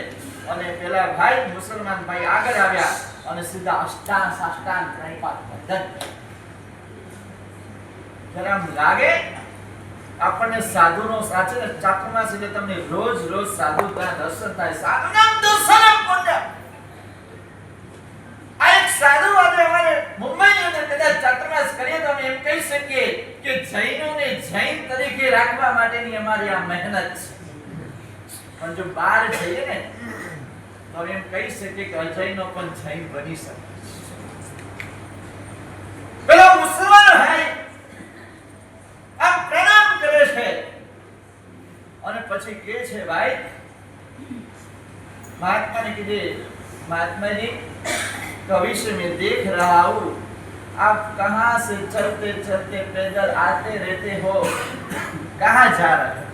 D: અને પેલા ભાઈ મુસલમાન ભાઈ આગળ આવ્યા અને સીધા અષ્ટાંગ સાષ્ટાંગ ત્રણપાદ વંદન. જરા લાગે આપણને સાધુનો સાચે ને ચાતુર્માસ એટલે તમને રોજ સાધુ ત્યાં દર્શન થાય. સાધુનામ દર્શનમ પુણ્યમ. આ એક સાધુ આજે અમારે મુંબઈની અંદર કદાચ ચાતુર્માસ કરીએ તો અમે એમ કહી શકીએ કે જૈનોને જૈન તરીકે રાખવા માટેની અમારી આ મહેનત છે. પણ જો બહાર જઈએ ને તો એમ કહી શકીએ કે અજૈનો પણ જૈન બની શકે. પેલો મુસલમાન ભાઈ આ પ્રણામ કરે છે અને પછી કહે છે, ભાઈ महात्मा ने कहा, महात्मा जी कभी से मैं देख रहा हूँ आप कहाँ से चलते चलते पैदल आते रहते हो, कहाँ जा रहे हो?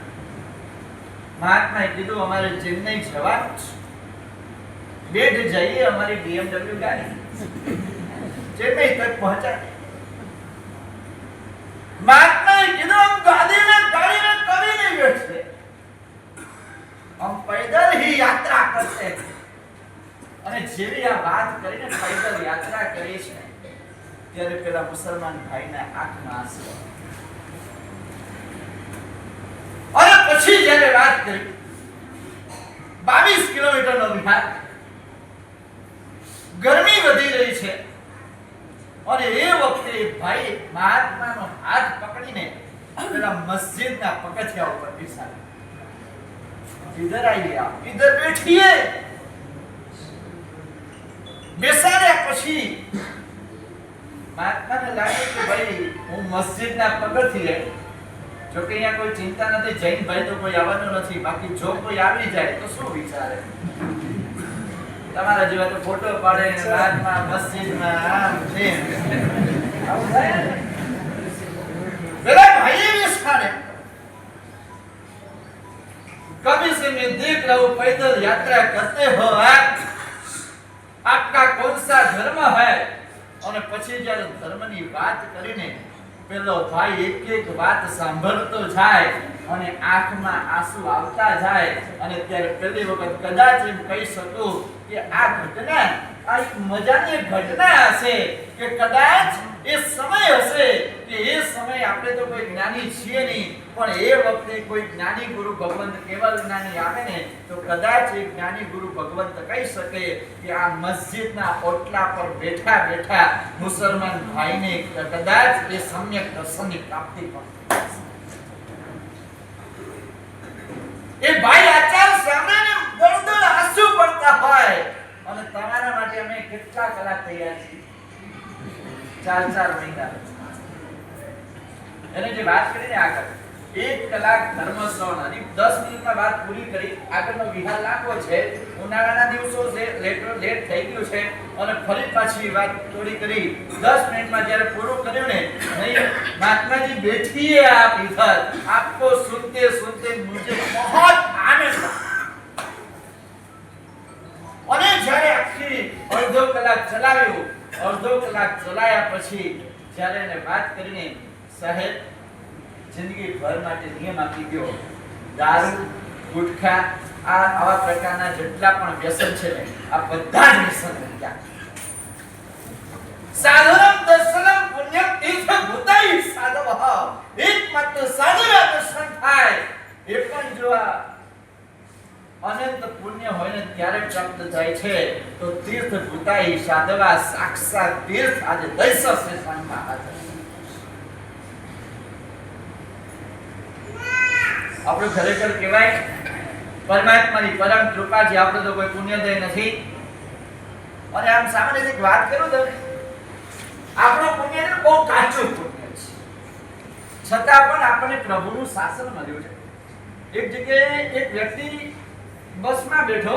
D: महात्मा ने कहा, हमारे चेन्नई जवान बैठ जाइए हमारी BMW गाड़ी, चेन्नई तक पहुंचा. महात्मा ने कहा, हम गाड़ी में कभी नहीं बैठते, हम पैदल ही यात्रा करते हैं. અને જેવી આ વાત કરીને પૈદલ યાત્રા કરી છે ત્યારે પેલા મુસલમાન ભાઈના આંખમાં આંસુ અને પછી જ્યારે વાત કરી 22 કિલોમીટરનો વિહાર, ગરમી વધી રહી છે અને એ વખતે ભાઈ મહાત્માનો હાથ પકડીને પેલા મસ્જિદના પગથિયા ઉપર બેસાડ્યા. इधर आइए आप, इधर बैठिए. બેસાડ્યા પછી મહાત્માને લાગે કે ભાઈ હું મસ્જિદના પગથિયે, જો કે અહીંયા કોઈ ચિંતા નથી, જૈન ભાઈ તો કોઈ આવવાનું નથી, બાકી જો કોઈ આવી જાય તો શું વિચારે? તમારા જેવા તો ફોટો પાડે ને રાતમાં મસ્જિદમાં આમ તેમ આવું થાય ને. પેલા ભાઈએ બેસાડે. कभी से मैं देख रहा हूँ पैदल यात्रा करते हो आप, आपका कौन सा धर्म है? और પછી જ્યારે ધર્મની વાત કરીને પેલો ભાઈ એક વાત સાંભળતો જાય અને આંખમાં આંસુ આવતા જાય અને ત્યારે પહેલી વખત કદાચ એમ કહી શકું કે આ ઘટના આ એક મજાની ઘટના હશે કે કદાચ એ સમય હશે કે એ સમય આપણે તો કોઈ જ્ઞાની છીએ નહીં, પણ એ વખતે કોઈ જ્ઞાની ગુરુ ભગવંત કેવલ જ્ઞાની આવે ને તો કદાચ એ જ્ઞાની ગુરુ ભગવંત કહી શકે કે આ મસ્જિદના ઓટલા પર બેઠા બેઠા મુસલમાન ભાઈને કદાચ એ સમ્યક દર્શનની પ્રાપ્તિ પણ એ ભાઈ આચાર સામે દળદળ આંસુ પડતા હોય અને તમારા માટે અમે કેટલા કલાક તૈયાર છીએ? 4 મહિના. એને જે વાત કરીને આગળ 1 કલાક ધર્મ શ્રવણ અને 10 મિનિટમાં વાત પૂરી કરી, આગળનો વિહાર લાગવો છે. હું ઉનાળાના દિવસો લેટ થઈ ગયું છે અને ફરી પાછી વાત થોડી કરી 10 મિનિટમાં જ્યારે પૂરું કર્યું ને નહીં મહાત્માજી બેઠીએ આપ ઇધર આપકો સુનતે સુનતે મુझे बहुत आनंद અને જ્યારે આખી અડધો કલાક ચલાયા પછી જ્યારે એને વાત કરીને સાહેબ જિંદગી ભર માટે નિયમ આપી ગયો દારૂ ગુટખા આવા પ્રકારના જેટલા પણ વ્યસન છે ને આ બધા જ વ્યસન રહ્યા સાધનમ દર્શનમ પુણ્યમ તીર્થ ભૂતાઈ સાધવ એકમાત્ર સાધના દર્શન થાય એ પણ જો આ અનંત પુણ્ય હોય ને ત્યારે પ્રાપ્ત થાય છે તો તીર્થ ભૂતાઈ સાધવા સાક્ષાત તીર્થ આજે દૈસ શ્રેષ્ઠમાં હાજર આપણું ખરેખર કહેવાય પરમાત્માની પરમ કૃપા છે આપણે તો કોઈ પુણ્યદય નથી અને આમ સામાન્ય રીતે વાત કરું તો આપણો પુણ્ય ને બહુ કાચું પુણ્ય છે છતાં પણ આપણને પ્રભુનું શાસન મળ્યું છે એક જગ્યાએ એક વ્યક્તિ બસમાં બેઠો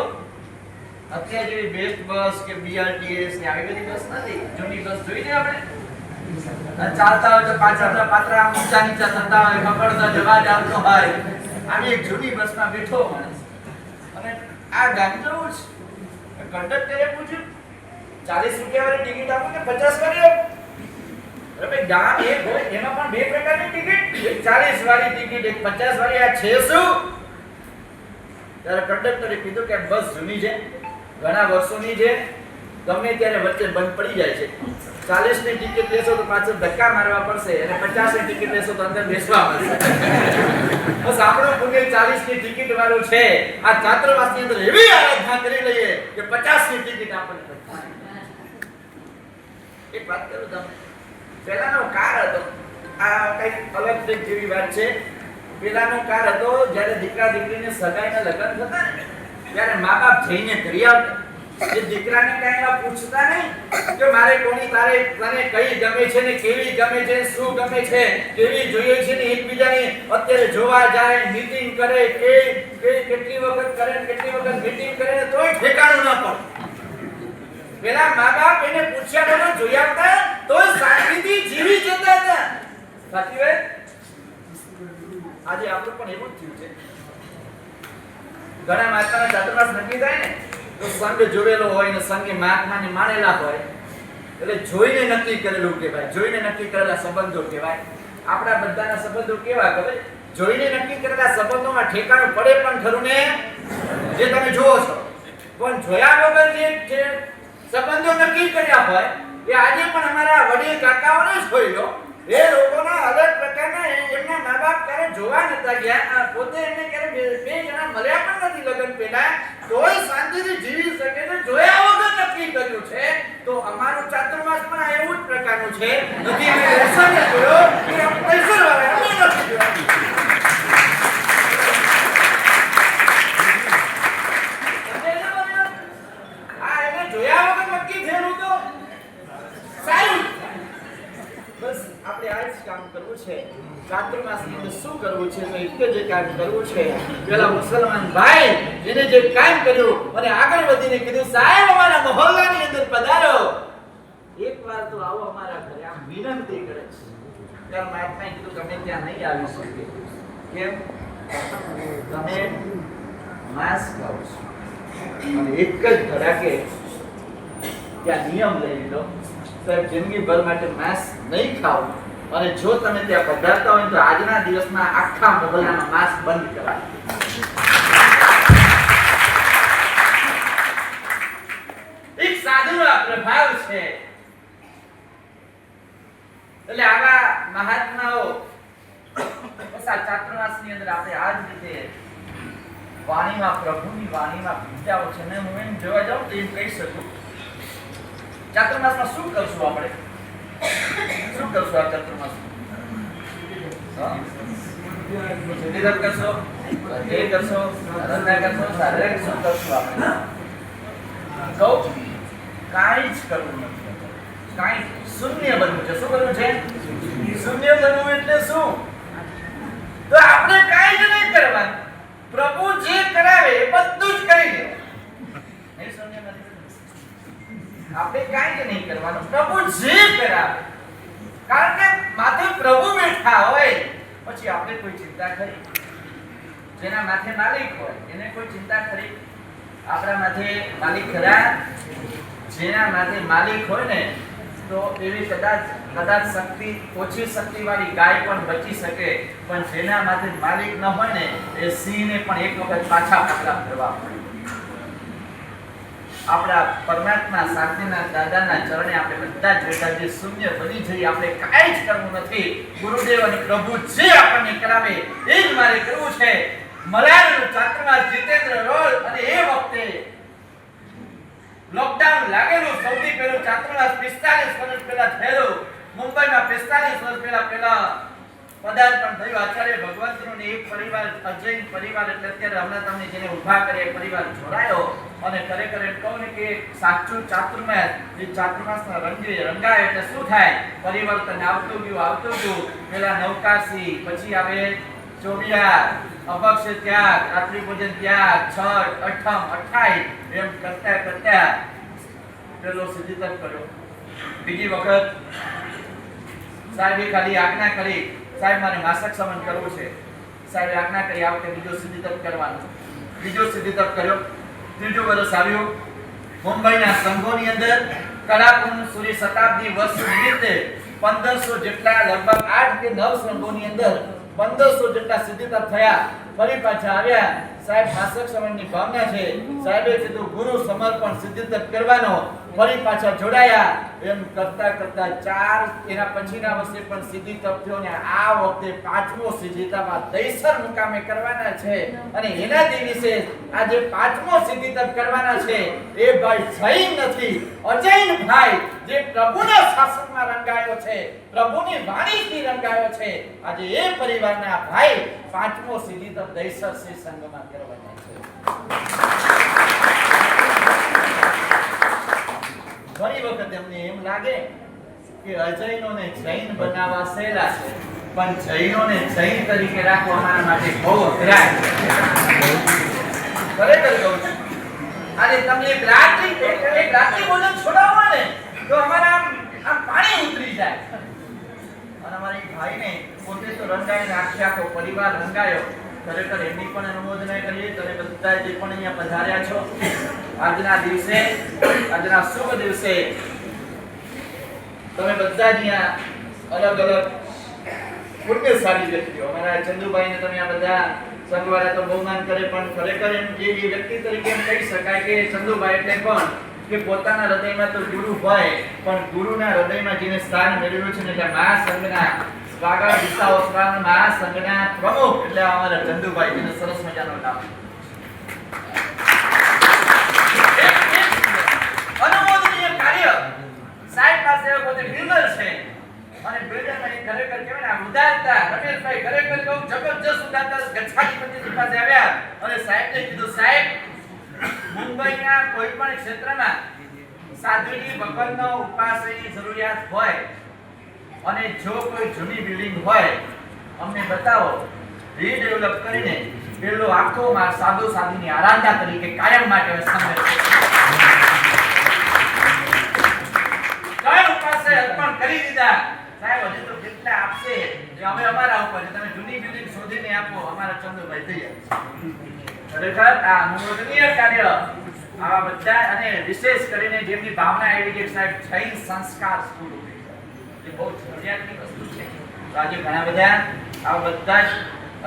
D: અત્યારે જેવી બેસ્ટ બસ કે બીઆરટીએસ ને આવી બધી બસ નથી જૂની બસ જોઈ ને આપણે ચાલતા હોય તો પાછળ પાત્રા ઊંચા નીચા થતા હોય ખબરદાર જવા આવતો હોય આવી એક જૂની બસમાં બેઠો માણસ અને આ ગામ જવું છે કંડક્ટરે પૂછ્યું 40 રૂપિયા વાળી ટિકિટ આપો કે 50 વાળી આપો અરે ભાઈ ગામ એક હોય એમાં પણ બે પ્રકારની ટિકિટ એક 40 વાળી ટિકિટ એક 50 વાળી આ છે શું ત્યારે કંડક્ટરે કીધું કે બસ જૂની છે ઘણા વર્ષોની છે ગમે ત્યારે વચ્ચે બંધ પડી જાય છે 40 ની ટિકિટ લેશો તો પાછળ ધક્કા મારવા પડશે અને 50 ની ટિકિટ લેશો તો અંદર બેસવા મળશે બસ આપણો પુણ્ય 40 ની ટિકિટ વાળું છે આ છાત્રવાસની અંદર એવી આરાધના કરી લઈએ કે 50 ની ટિકિટ આપણને એક વાત કરું તમને પહેલાનો કાળ હતો આ કઈક અલગ ટ્રીક જેવી વાત છે પહેલાનો કાળ હતો જ્યારે દીકરા દીકરીને સગાઈના લગ્ન થતા ને ત્યારે મા-બાપ જઈને કરી આવતા એ દીકરાને કાંઈ ના પૂછતા નહીં કે મારે કોની તારે તને કઈ ગમે છે ને કેવી ગમે છે શું ગમે છે કેવી જોઈએ છે ને એકબીજાની અત્યારે જોવા જાય મીટિંગ કરે કે કેટલી વખત કરે કેટલી વખત મીટિંગ કરે ને તોય ઠેકાણું ન પડે પેલા મા-બાપ એને પૂછ્યા વગર જોઈ આવતા તોય શાંતિથી જીવી જતા હતા સાચી વાત આજે આપણું પણ એવું જ થયું છે ઘણા માતાના ચાતુર્માસ નક્કી થાય ને તો સંઘ જોડેલો હોય ને સંઘે મહાત્માને માનેલા હોય એટલે જોઈને નક્કી કરેલું કહેવાય જોઈને નક્કી કરેલા સંબંધો કહેવાય આપણા બધાના સંબંધો કેવા ખબર જોઈને નક્કી કરેલા સંબંધોમાં ઠેકાણું પડે પણ ખરું ને જે તમે જુઓ છો પણ જોયા વગર જે સંબંધો નક્કી કર્યા હોય એ આજે પણ અમારા વડીલ કાકાઓને જ હોય લો એ લોકોના અલગ પ્રકારના એમના મા-બાપ ક્યારે જોવા નતા ગયા પોતે એમને ક્યારે બે જણા મળ્યા પણ નથી લગ્ન પહેલા તોય શાંતિથી જીવી શકે છે જોયા વગર નક્કી કર્યું છે તો અમારું ચાતુર્માસ પણ આ એવું જ પ્રકારનું છે નથી અમે વ્યસન જોયો કે પૈસા વાળા અમે નથી જોયા આ એને જોયા વગર નક્કી થયેલું તો સારું બસ આપણે આ જ કામ કરવું છે ચાતુર્માસની અંદર શું કરવું છે તો એક જ કામ કરવું છે પેલા મુસલમાન ભાઈ જેને જે કામ કર્યું અને આગળ વધીને કીધું સાહેબ અમારા મહોલ્લાની અંદર પધારો એકવાર તો આવો અમારા ઘરે આમ વિનંતી કરે છે ત્યારે મહાત્માએ કીધું તમે ત્યાં નહીં આવી શકે કેમ તમે માંસ ખાઓ છો અને એક જ ધડાકે ત્યાં નિયમ લઈ લીધો જિંદગીભર માટે માંસ નહીં ખાવ અને જો તમે ત્યાં પધારતા હોય તો આજના દિવસમાં આખા મોહલ્લામાં માંસ બંધ કરાય એક સાધુનો પ્રભાવ છે એટલે આવા મહાત્માઓ ચાતુર્માસની અંદર આપણે આ જ રીતે વાણીમાં પ્રભુની વાણીમાં ભીંજાઓ છે ને હું એમ જોવા જાઉં તો એમ કહી શકું ચાતુર્માસમાં શું કરશું આપણે શું કરશું આ ચાતુર્માસમાં સિદ્ધિ કરશો અધ્યય કરશો અરંડા કરશો શારીરિક શું કરશું આપણે કહું કાંઈ જ કરવું નથી કાંઈ શૂન્ય બનવું છે શું કરવું છે શૂન્ય બનવું એટલે શું તો આપણે કાંઈ જ નહીં કરવાનું પ્રભુ જે કરાવે એ બધું જ કરી દેવું આપણે કાંઈ જ નહીં કરવાનું, પ્રભુ જે કરાવે. કારણ કે માથે પ્રભુ બેઠા હોય પછી આપણે કોઈ ચિંતા કરી? જેના માથે માલિક હોય એને કોઈ ચિંતા કરી? આપણા માથે માલિક ખરા? જેના માથે માલિક હોય ને તો એવી કદાચ શક્તિ, ઓછી શક્તિ વાળી ગાય પણ બચી શકે, પણ જેના માથે માલિક ન હોય ને એ સિંહને પણ એક વખત પાછા પગલા ફરવા પડે. આપણા પરમાત્મા શાંતિના દાદાના ચરણે આપણે બધા જ બેઠા જે શૂન્ય બની જઈએ, આપણે કાંઈ જ કરવું નથી. ગુરુદેવ અને પ્રભુ જે આપણને કરાવે એ જ મારે કરવું છે. મલાડનું છાત્રમાં જીતેન્દ્ર રોલ અને એ વખતે લોકડાઉન લાગેલું. સૌથી પહેલું છાત્રવાસ 45 વર્ષ પહેલા થયેલું. મુંબઈમાં 45 વર્ષ પહેલા પદાર્પણ થયું આચાર્ય ભગવંતનું. એક પરિવાર, અજૈન પરિવાર, એટલે અત્યારે હમણાં તમને જેને ઊભા કરે એ પરિવાર જોડાયો. અને ખરેખર એમ કહું ને કે સાચું ચાતુર્માસ, એ ચાતુર્માસના રંગે રંગાય એટલે શું થાય? પરિવર્તન આવતું ગયું. પેલા નવકાશી, પછી આવે ચોડિયાર, અપક્ષ ત્યાગ, રાત્રિ ભોજન ત્યાગ, છઠ, અઠમ, અઠાઈ, એમ કરતા પેલો સિદ્ધિતપ કર્યો. બીજી વખત સાહેબે ખાલી આજ્ઞા કરી, સાહેબ મારે માસક સમન કરવું છે. સાહેબે આજ્ઞા કરી આ વખતે બીજો સિદ્ધિતપ કરવાનો. બીજો સિદ્ધિતપ કર્યો. ત્રીજું વર્ષ આવ્યું. મુંબઈના સંઘોની અંદર કલાકુંભ સૂર્ય શતાબ્દી વર્ષ નિમિત્તે 1500 જેટલા, લગભગ 8 કે 9 સંઘોની અંદર 1500 જેટલા સિદ્ધિતપ થયા. ફરી પાછા આવ્યા. સાહેબ માસક સમયની ભાવના છે. સાહેબે કીધું ગુરુ સમર્પણ સિદ્ધિતપ કરવાનો. ફરી પાછા જોડાયા. એમ કરતા ચાર, એના પછીના વર્ષે પણ સિદ્ધિતપ થયો ને આ વખતે પાંચમો સિદ્ધિતપ આ દહીસર મુકામે કરવાના છે. અને એના દિવસે આ જે પાંચમો સિદ્ધિતપ કરવાના છે એ ભાઈ જૈન નથી, અજૈન ભાઈ, જે પ્રભુના શાસનમાં રંગાયો છે, પ્રભુની વાણીથી રંગાયો છે. આજે એ પરિવારના ભાઈ પાંચમો સિદ્ધિતપ દહીસર શ્રી સંઘમાં કરવાના છે. ઘણી વખત એમને એમ લાગે કે અજૈનોને જૈન બનાવવા સહેલા છે, પણ જૈનોને જૈન તરીકે રાખવા અમારા માટે બહુ અઘરા છે. ખરેખર કહું છું, આજે તમે એક રાત્રિ ભોજન છોડાવો ને તો અમારા આમ પાણી ઉતરી જાય. અને અમારી ભાઈને પોતે તો રંગાઈને આખો પરિવાર રંગાયો. ખરેખર એમની પણ અનુમોદના કરીએ. તમે બધા જે પણ અહીંયા પધાર્યા છો આજના દિવસે, આજના શુભ દિવસે તમે બધા અહીંયા અલગ પુણ્યશાળી વ્યક્તિઓ, અમારા ચંદુભાઈને તમે આ બધા સંઘવાળા તો બહુમાન કરે, પણ ખરેખર એમ જે વ્યક્તિ તરીકે એમ કહી શકાય કે ચંદુભાઈ એટલે પણ કે પોતાના હૃદયમાં તો ગુરુ હોય, પણ ગુરુના હૃદયમાં જેને સ્થાન મેળવ્યું છે ને એટલે મહાસંઘના વાગા વિસાવસ્ત્રાન મહાસંઘના પ્રમુખ એટલે અમારા ચંદુભાઈ, જેને સરસ મજાનું નામ. અનુમોદનીય કાર્ય સાહેબ પાસે પોતે બિલ્ડર છે અને બિલ્ડરમાં એ ખરેખર કહેવાય ને ઉદારતા. રમેશભાઈ ખરેખર કહું જબરજસ્ત ઉદારતા. ગચ્છાજી પંડિતજી પાસે આવ્યા અને સાહેબને કીધું, સાહેબ મુંબઈના કોઈ પણ ક્ષેત્રમાં સાધુજી ભગવાનનો ઉપાસની જરૂરિયાત હોય અને જો કોઈ જૂની બિલ્ડિંગ હોય અમને બતાવો. રીડેવલપ કરીને પેલો આખો માર સાધુની આરાધના તરીકે કાયમ માટે સામે કઈ ઉપાસે અર્પણ કરી દીધા. સાહેબ હજી તો કેટલા આપશે જે અમે અમારા ઉપર છે. તમે જૂની બિલ્ડિંગ શોધીને આપો, અમારા ચંદુભાઈ તૈયાર છે. ખરેખર આ અનુમોદનીય કાર્ય આવા બધા, અને વિશેષ કરીને જેમની ભાવના એવી છે સાહેબ જૈન સંસ્કાર સ્કૂલ એ બહુ જરૂરિયાતની વસ્તુ છે. તો આજે ઘણા બધા આવા બધા જ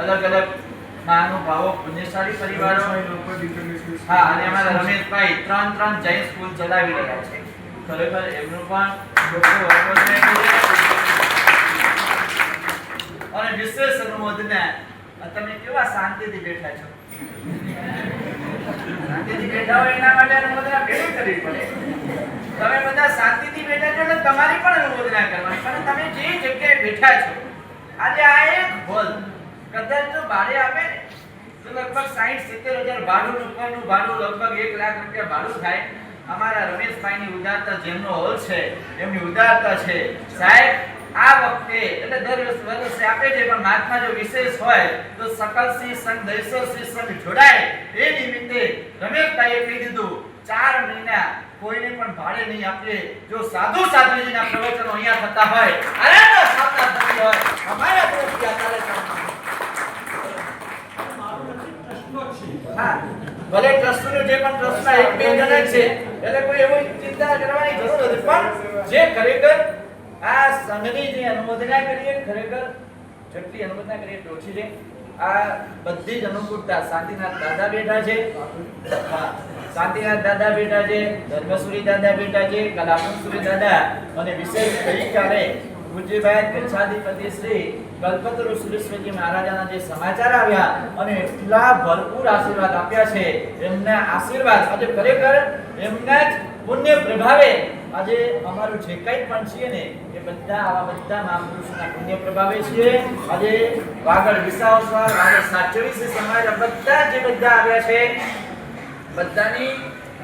D: અલગ મહાનુભાવો, પુણ્યશાળી પરિવારો, હા, અને અમારા રમેશભાઈ ત્રણ જૈન સ્કૂલ ચલાવી રહ્યા છે. ખરેખર એમનું પણ અને વિશેષ અનુમોદના. તમે કેવા શાંતિથી બેઠા છો? શાંતિથી બેઠા હોય એના માટે અનુમોદના ભેગી કરવી પડે. તમે બધા શાંતિથી બેઠા છો એટલે તમારી પણ અનુમોદના કરવાની. પણ તમે જે જગ્યાએ બેઠા છો આજે આ એક હોલ કદાચ જો ભાડે આપે ને તો લગભગ 60-70 હજાર ભાડું, ઉપરનું ભાડું લગભગ 1 લાખ રૂપિયા ભાડું થાય. અમારા રમેશભાઈની ઉદારતા, જેમનો હોલ છે એમની ઉદારતા છે. સાહેબ આ વખતે એટલે દર વર્ષે આપે છે, પણ મહાત્મા જો વિશેષ હોય તો સકલ શ્રી સંઘ, દહીસર શ્રી સંઘ જોડાય એ નિમિત્તે રમેશભાઈએ કહી દીધું 4 મહિના કોઈને પણ ભાડે નહીં આપીએ. જો સાધુ સાધ્વીજીના પ્રવચનો અહીંયા થતા હોય, આનંદ સાધના થતી હોય, અમારા તરફથી આ કાર્યક્રમ હા, ભલે ટ્રસ્ટનું જે પણ ટ્રસ્ટના એક બે જણ જ છે, એટલે કોઈ એવી ચિંતા કરવાની જરૂર નથી. પણ જે ખરેખર આ સંઘની જે અનુમોદના કરીએ, ખરેખર જેટલી અનુમોદના કરીએ એટલી ઓછી છે. આ બધી જ અનુકૂળતા શાંતિનાથ દાદા બેઠા છે, હા, શાંતિનાથ દાદા બેઠા છે, ધર્મસુરી દાદા બેઠા છે, કલાપુરી દાદા, અને વિશેષ ગઈકાલે પૂજ્યભાઈ ગચ્છાધિપતિ શ્રી કલ્પતરુ સુરેશ્વરજી મહારાજાના જે સમાચાર આવ્યા અને એટલા ભરપૂર આશીર્વાદ આપ્યા છે, એમના આશીર્વાદ આજે ખરેખર એમના જ પુણ્ય પ્રભાવે આજે અમારું જે કંઈ પણ છીએ ને એ બધા આવા બધા મહાપુરુષોના પુણ્ય પ્રભાવે છીએ. આજે વાગડ વિસાવસર, વાગડ 724 સમાજ બધા જે બધા આવ્યા છે, બધાની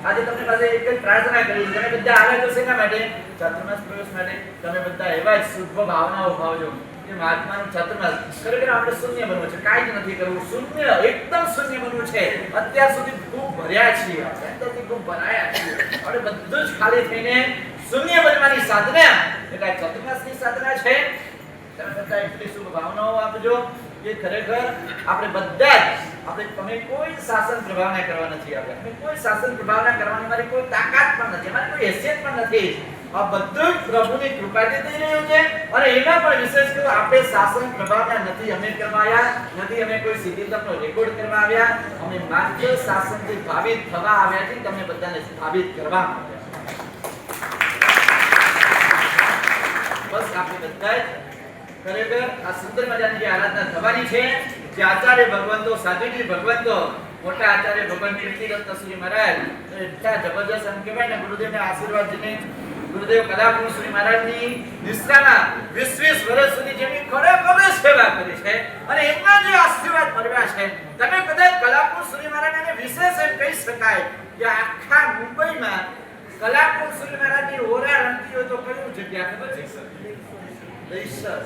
D: આજે તમને પાસે એક જ પ્રાર્થના કરી છે. તમે બધા આવ્યા તો શેના માટે? ચાતુર્માસ પ્રવેશ માટે. તમે બધા એવા જ શુભ ભાવનાઓ ભાવજો કે મહાત્માનું ચાતુર્માસ ખરેખર આપણે શૂન્ય બનવું છે, કાંઈ જ નથી કરવું, શૂન્ય, એકદમ શૂન્ય બનવું છે. અત્યાર સુધી ખૂબ ભર્યા છીએ, અંદરથી ખૂબ ભરાયા છીએ, હવે બધું જ ખાલી થઈને શૂન્ય બનવાની સાધના એટલે ચાતુર્માસની સાધના છે. તમે બધા એટલી શુભ ભાવનાઓ આપજો કે ખરેખર આપણે બધા જ તમે કોઈ શાસન પ્રભાવના કરવા નથી આવ્યા, અમે કોઈ શાસન પ્રભાવના કરવાની મારી કોઈ તાકાત પણ નથી, અમારી કોઈ હેસિયત પણ નથી. આ બધું જ પ્રભુની કૃપાથી થઈ રહ્યું છે. અને એમાં પણ વિશેષ તો આપણે શાસન પ્રભાવના નથી અમે કરવા આવ્યા, નથી અમે કોઈ સિદ્ધિતમનો રેકોર્ડ કરવા આવ્યા, અમે માત્ર શાસનથી ભાવિત થવા આવ્યા છીએ, તમને બધાને ભાવિત કરવા આવ્યા. બસ આપણે બધા જ ખરેખર આ સુંદર મજાની જે આરાધના થવાની છે, જે આચાર્ય ભગવંતો, સાધુજી ભગવંતો, મોટા આચાર્ય ભગવાન કીર્તિરત્ન શ્રી મહારાજ એટલા જબરજસ્ત એમ કહેવાય ને, ગુરુદેવના આશીર્વાદને ગુરુદેવ કલાપુર શ્રી મહારાજની નિષ્ઠામાં 20 વર્ષ સુધી જેમની ખરેખર સેવા કરી છે અને એમના જે આશીર્વાદ મળ્યા છે, તમે કદાચ કલાપુર શ્રી મહારાજને વિશેષ એમ કહી શકાય કે આખા મુંબઈમાં કલાપુર શ્રી મહારાજની ઓરા રમતી હોય તો કયું જગ્યા ખબર છે? દહીસર.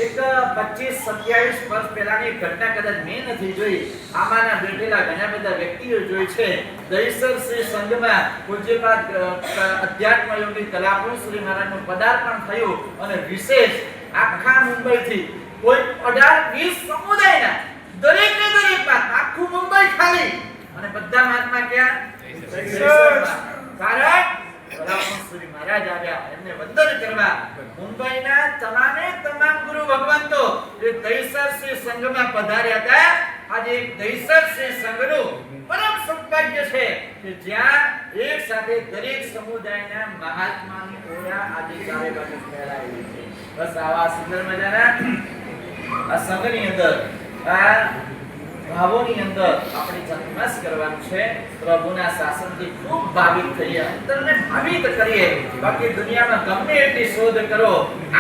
D: એક 25-27 વર્ષ પહેલાની ઘટના કદાચ મેં નથી જોઈ, આમાંના બેઠેલા ઘણા બધા વ્યક્તિઓ જોઈ છે. દહીસર શ્રી સંઘમાં પૂજ્યપાદ અધ્યાત્મ યોગી કલાપુર શ્રી મહારાજનું પદાર્પણ થયું અને વિશેષ આખા મુંબઈથી કોઈ 18-20 સમુદાયના દરેકને દરેક આખું મુંબઈ ખાલી અને બધા મહાત્મા ક્યાં? દહીસરમાં. કારણ કલાપુર શ્રી મહારાજ આવ્યા એમને વંદન કરવા. મુંબઈના તમામે તમામ ગુરુ ભગવંતો જે દહીસર શ્રી સંઘમાં પધાર્યા હતા. આજે એક દહીસર શ્રી સંઘનું પરમ સૌભાગ્ય છે કે જ્યાં એક સાથે દરેક સમુદાયના મહાત્માની ઓરા આજે ચારે બાજુ ફેલાયેલી છે. બસ આવા સુંદર મજાના આ સંઘની અંદર આ ભાવોની અંદર આપણે ચાતુર્માસ કરવાનું છે. પ્રભુના શાસનથી ખૂબ ભાવિત થઈએ, અંતરને ભાવિત કરીએ. બાકી દુનિયામાં ગમે એટલી શોધ કરો,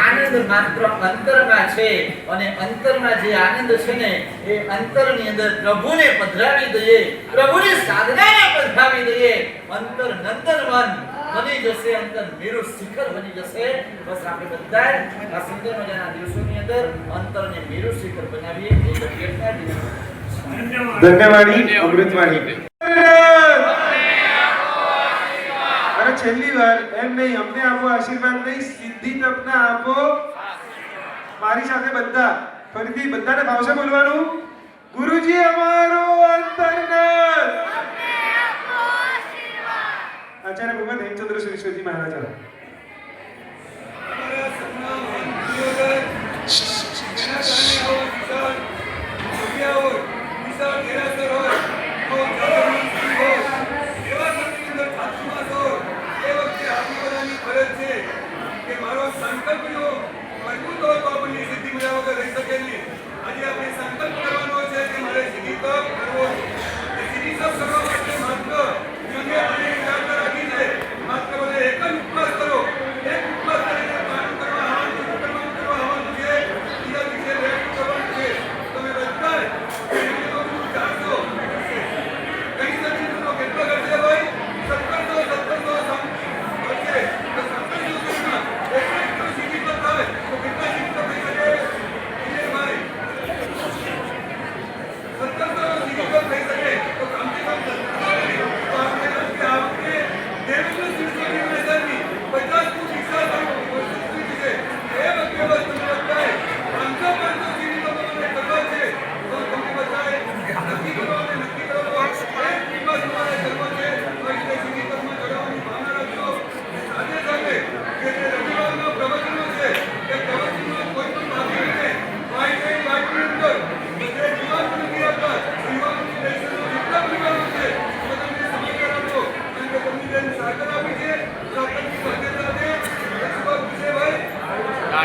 D: આનંદ માત્ર અંતરમાં છે અને અંતરમાં જે આનંદ છે ને એ અંતરની અંદર પ્રભુને પધરાવી દઈએ, પ્રભુની સાધનાને પધરાવી દઈએ, અંતર નંદનવન બની જશે, અંતર મેરુ શિખર બની જશે. બસ આપણે બધા આ સુંદર મજાના દિવસોની અંદર અંતરને મેરુ શિખર બનાવીએ એ જગ્યાએ
A: ધન્યવાણી અમૃતવાણી. અરે છેલ્લી વાર એમ નહીં, અમને આપો આશીર્વાદ નહીં, સિદ્ધિ તપના આપો. મારી સાથે બધા ફરીથી બધાને ભાવશે બોલવાનું. ગુરુજી અમારો અંતરનાથ. આચાર્ય ભગવાન હેમચંદ્ર સુરેશ્વરજી મહારાજ.
E: માત્ર એક જ ઉપવાસ કરો.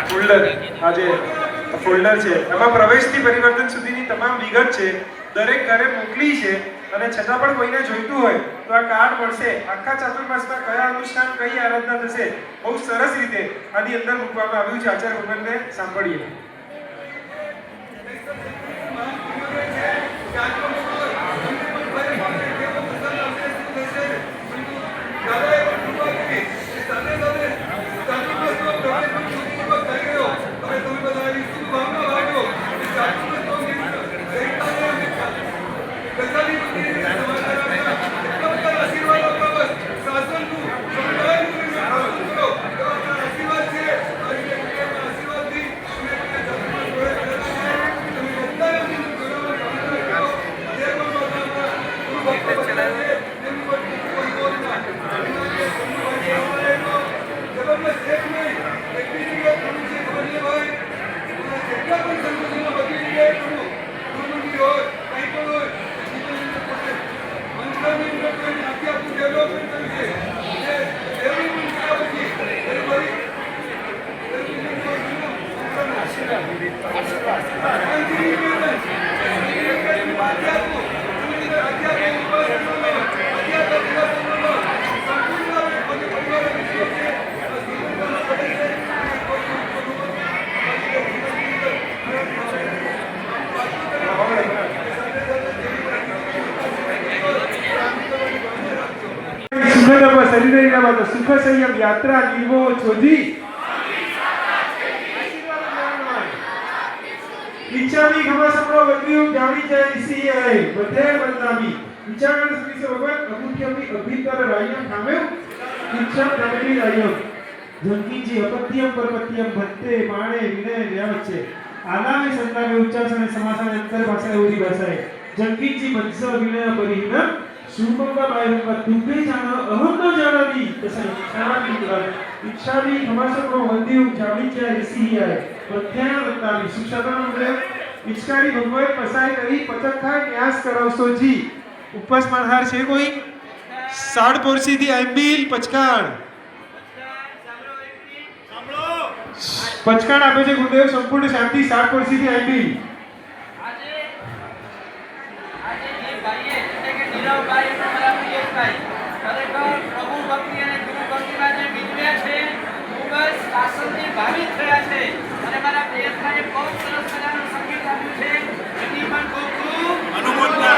A: ફોલ્ડર આ જે ફોલ્ડર છે એમાં પ્રવેશથી પરિવર્તન સુધીની તમામ વિગત છે દરેક ઘરે મોકલી છે અને છતાં પણ કોઈને જોઈતું હોય તો આ કાર્ડ મળશે. આખા ચાતુર્માસમાં કયા અનુષ્ઠાન કઈ આરાધના થશે બહુ સરસ રીતે આની અંદર મૂકવામાં આવ્યું છે. આચાર્ય ભગવાનને સાંભળીએ. સુખ સંયમ યાત્રા નિર્વો છોજી ઈચ્છામી ખમા સપનો વદ્યું જાણી જાય સી આય બધે બદનામી ઈચ્છાગણ શ્રી ભગવાન અમુખ્યમી અભિતર રાયમ ખામેવ ઈચ્છા પ્રમેલી રાયમ જંકીજી અપત્યમ પરપત્યમ ભત્તે માણે વિનય વ્યાવ છે આનામે સંતામે ઉચ્ચાસને સમાસાને અંતર ભાષાએ ઓરી ભાષાએ જંકીજી મત્સ વિનય પરિહિન શુભંગા બાયંગા તુંબે જાણ અહમ ન જાણવી તસા ઈચ્છામી પુરાણ ઈચ્છામી ખમાસપનો વદ્યું જાણી જાય સી આય બધે બદનામી સુક્ષાતનો એટલે ઈચ્છારી ભગવાન પસાઈ કરી પચખા ન્યાસ કરાવશો જી. ઉપવાસ માનહાર છે કોઈ? સાડ પોરસીથી આંબીલ પચકાણ પચકાણ આપે છે ગુરુદેવ સંપૂર્ણ શાંતિ. સાડ પોરસીથી આંબીલ
D: આજે જે ભાઈએ એટલે કે નીરવભાઈ અને મારા પ્રિયભાઈ ખરેખર પ્રભુ ભક્તિ અને ગુરુ ભક્તિમાં જે વિદ્યા છે ખૂબ જ શાસનથી ભાવિત થયા છે અને મારા પ્રિયભાઈએ બહુ સરસ મજાનું સંગીત આપ્યું છે એની પણ ખૂબ ખૂબ અનુમોદના.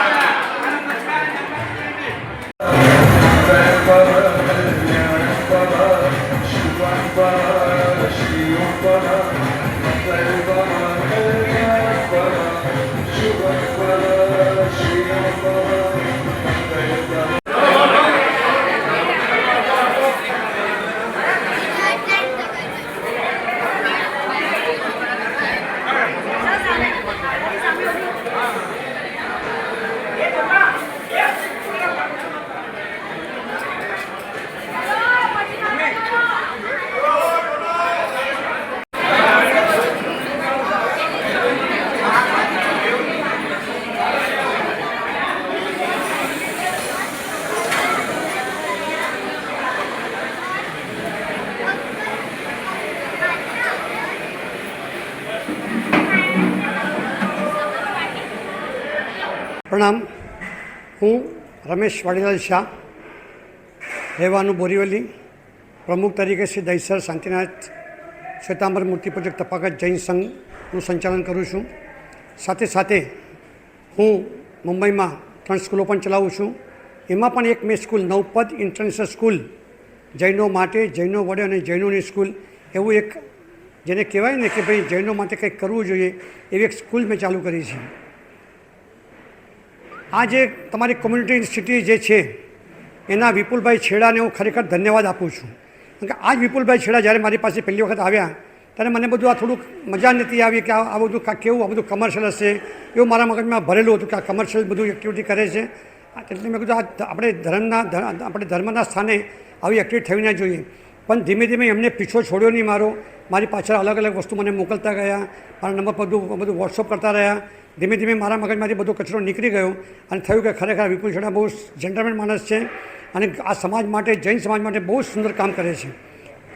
B: પ્રણામ. હું રમેશ વાડીલાલ શાહ, રહેવાનું બોરીવલી, પ્રમુખ તરીકે શ્રી દહીસર શાંતિનાથ શ્વેતાંબર મૂર્તિ પૂજક તપાકત જૈન સંઘનું સંચાલન કરું છું. સાથે સાથે હું મુંબઈમાં 3 સ્કૂલો પણ ચલાવું છું. એમાં પણ એક મેં સ્કૂલ નવપદ ઇન્ટરનેશનલ સ્કૂલ જૈનો માટે, જૈનો વડે અને જૈનોની સ્કૂલ એવું એક જેને કહેવાય ને કે ભાઈ જૈનો માટે કંઈક કરવું જોઈએ એવી એક સ્કૂલ મેં ચાલુ કરી છે. આ જે તમારી કોમ્યુનિટી યુનિવર્સિટી જે છે એના વિપુલભાઈ છેડાને હું ખરેખર ધન્યવાદ આપું છું. કારણ કે આ જ વિપુલભાઈ છેડા જ્યારે મારી પાસે પહેલી વખત આવ્યા ત્યારે મને બધું આ થોડુંક મજા નથી આવી કે આ બધું કેવું આ બધું કમર્શિયલ હશે એવું મારા મગજમાં ભરેલું હતું કે આ કમર્શિયલ બધું એક્ટિવિટી કરે છે. એટલે મેં કીધું આપણે ધર્મના સ્થાને આવી એક્ટિવિટી થવી ના જોઈએ. પણ ધીમે ધીમે એમને પીછો છોડ્યો નહીં મારો. મારી પાછળ અલગ અલગ વસ્તુ મને મોકલતા ગયા, મારા નંબર પર બધું વોટ્સઅપ કરતા રહ્યા. ધીમે ધીમે મારા મગજમાંથી બધો કચરો નીકળી ગયો અને થયું કે ખરેખર વિપુલ છેડા બહુ જેન્ટલમેન માણસ છે અને આ સમાજ માટે, જૈન સમાજ માટે બહુ સુંદર કામ કરે છે.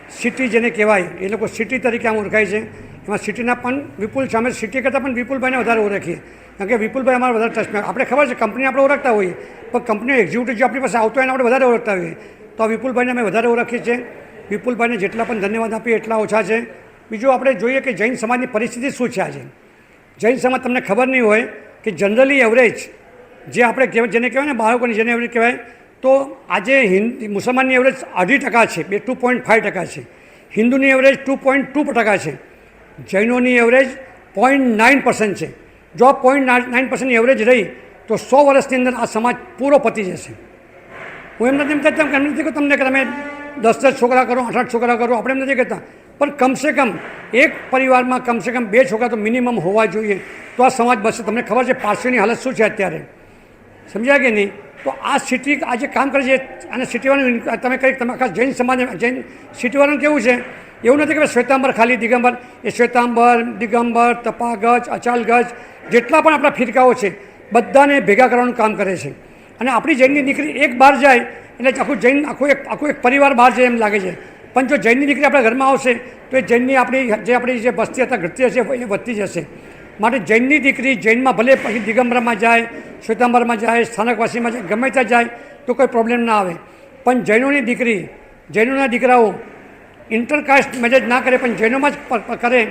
B: સિટી જેને કહેવાય એ લોકો સિટી તરીકે આમ ઓળખાય છે. એમાં સિટીના પણ વિપુલ સામે સિટી કરતાં પણ વિપુલભાઈને વધારે ઓળખીએ, કારણ કે વિપુલભાઈ અમારા વધારે ટ્રસ્ટમાં. આપણે ખબર છે કંપની આપણે ઓળખતા હોઈએ, પણ કંપની એક્ઝિક્યુટિવ જો આપણી પાસે આવતો હોય એને આપણે વધારે ઓળખતા હોઈએ, તો આ વિપુલભાઈને અમે વધારે ઓળખીએ છીએ. વિપુલભાઈને જેટલા પણ ધન્યવાદ આપીએ એટલા ઓછા છે. બીજું આપણે જોઈએ કે જૈન સમાજની પરિસ્થિતિ શું છે આજે. જૈન સમાજ તમને ખબર નહીં હોય કે જનરલી એવરેજ જે આપણે કહેવાય, જેને કહેવાય ને બાળકોની જેને એવરેજ કહેવાય, તો આજે મુસલમાનની એવરેજ 2.5% છે, 2.5% છે. હિન્દુની એવરેજ 2.2% છે. જૈનોની એવરેજ 0.9% છે. જો આ 0.9%ની એવરેજ રહી તો 100 વર્ષની અંદર આ સમાજ પૂરો પતી જશે. હું એમ નથી કહેતા કે એમ નથી કહું તમને કે તમે 10 છોકરા કરો, 8 છોકરા કરો, આપણે એમ નથી કહેતા, પણ કમસે કમ એક પરિવારમાં કમસે કમ 2 છોકરા તો મિનિમમ હોવા જોઈએ, તો આ સમાજ બચશે. તમને ખબર છે પારસીની હાલત શું છે અત્યારે, સમજ્યા કે નહીં? તો આ સિટી આજે કામ કરે છે અને સિટીવાળાનું તમે કંઈક તમે આખા જૈન સમાજ જૈન સિટીવાળાનું કેવું છે, એવું નથી કે શ્વેતાંબર ખાલી દિગંબર, એ શ્વેતાંબર, દિગંબર, તપાગજ, અચાલગજ જેટલા પણ આપણા ફિરકાઓ છે બધાને ભેગા કરવાનું કામ કરે છે. અને આપણી જૈનની દીકરી એક બહાર જાય એટલે આખું જૈન આખું એક પરિવાર બહાર જાય એમ લાગે છે. પણ જો જૈનની દીકરી આપણા ઘરમાં આવશે તો એ જૈનની આપણી જે વસ્તી હતા ઘટતી હશે એ વધતી જશે. માટે જૈનની દીકરી જૈનમાં ભલે પછી દિગંબરમાં જાય, શ્વેતાંબરમાં જાય, સ્થાનકવાસીમાં જાય, ગમે ત્યાં જાય તો કોઈ પ્રોબ્લેમ ના આવે. પણ જૈનોની દીકરી, જૈનોના દીકરાઓ ઇન્ટરકાસ્ટ મેરેજ ના કરે પણ જૈનોમાં જ કરે,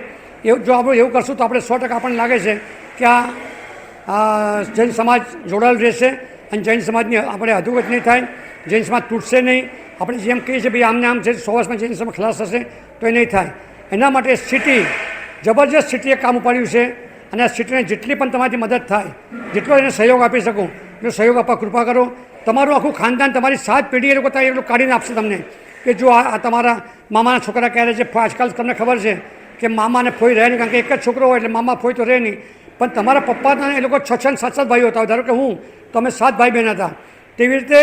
B: એવું જો આપણે એવું કરશું તો આપણે 100% આપણને લાગે છે કે આ જૈન સમાજ જોડાયેલ રહેશે અને જૈન સમાજની આપણે અધોગતિ નહીં થાય, જૈન સમાજ તૂટશે નહીં. આપણે જેમ કહીએ છીએ ભાઈ આમને આમ છે 100 વર્ષમાં જૈન સમાજ ખલાસ થશે તો એ નહીં થાય. એના માટે સિટી જબરજસ્ત સિટીએ કામ ઉપાડ્યું છે અને આ સિટીને જેટલી પણ તમારી મદદ થાય, જેટલો એને સહયોગ આપી શકું એટલો સહયોગ આપવા કૃપા કરો. તમારું આખું ખાનદાન, તમારી 7 પેઢી એ લોકો ત્યાં એટલું કાઢીને આપશે તમને કે જો આ તમારા મામાના છોકરા ક્યારે છે. આજકાલ તમને ખબર છે કે મામા અને ફોઈ રહે નહીં, કારણ કે એક જ છોકરો હોય એટલે મામા ફોઈ તો રહે નહીં. પણ તમારા પપ્પાના એ લોકો 6 7 ભાઈઓ હતા. ધારો કે હું, તો અમે 7 ભાઈ બહેન હતા. તેવી રીતે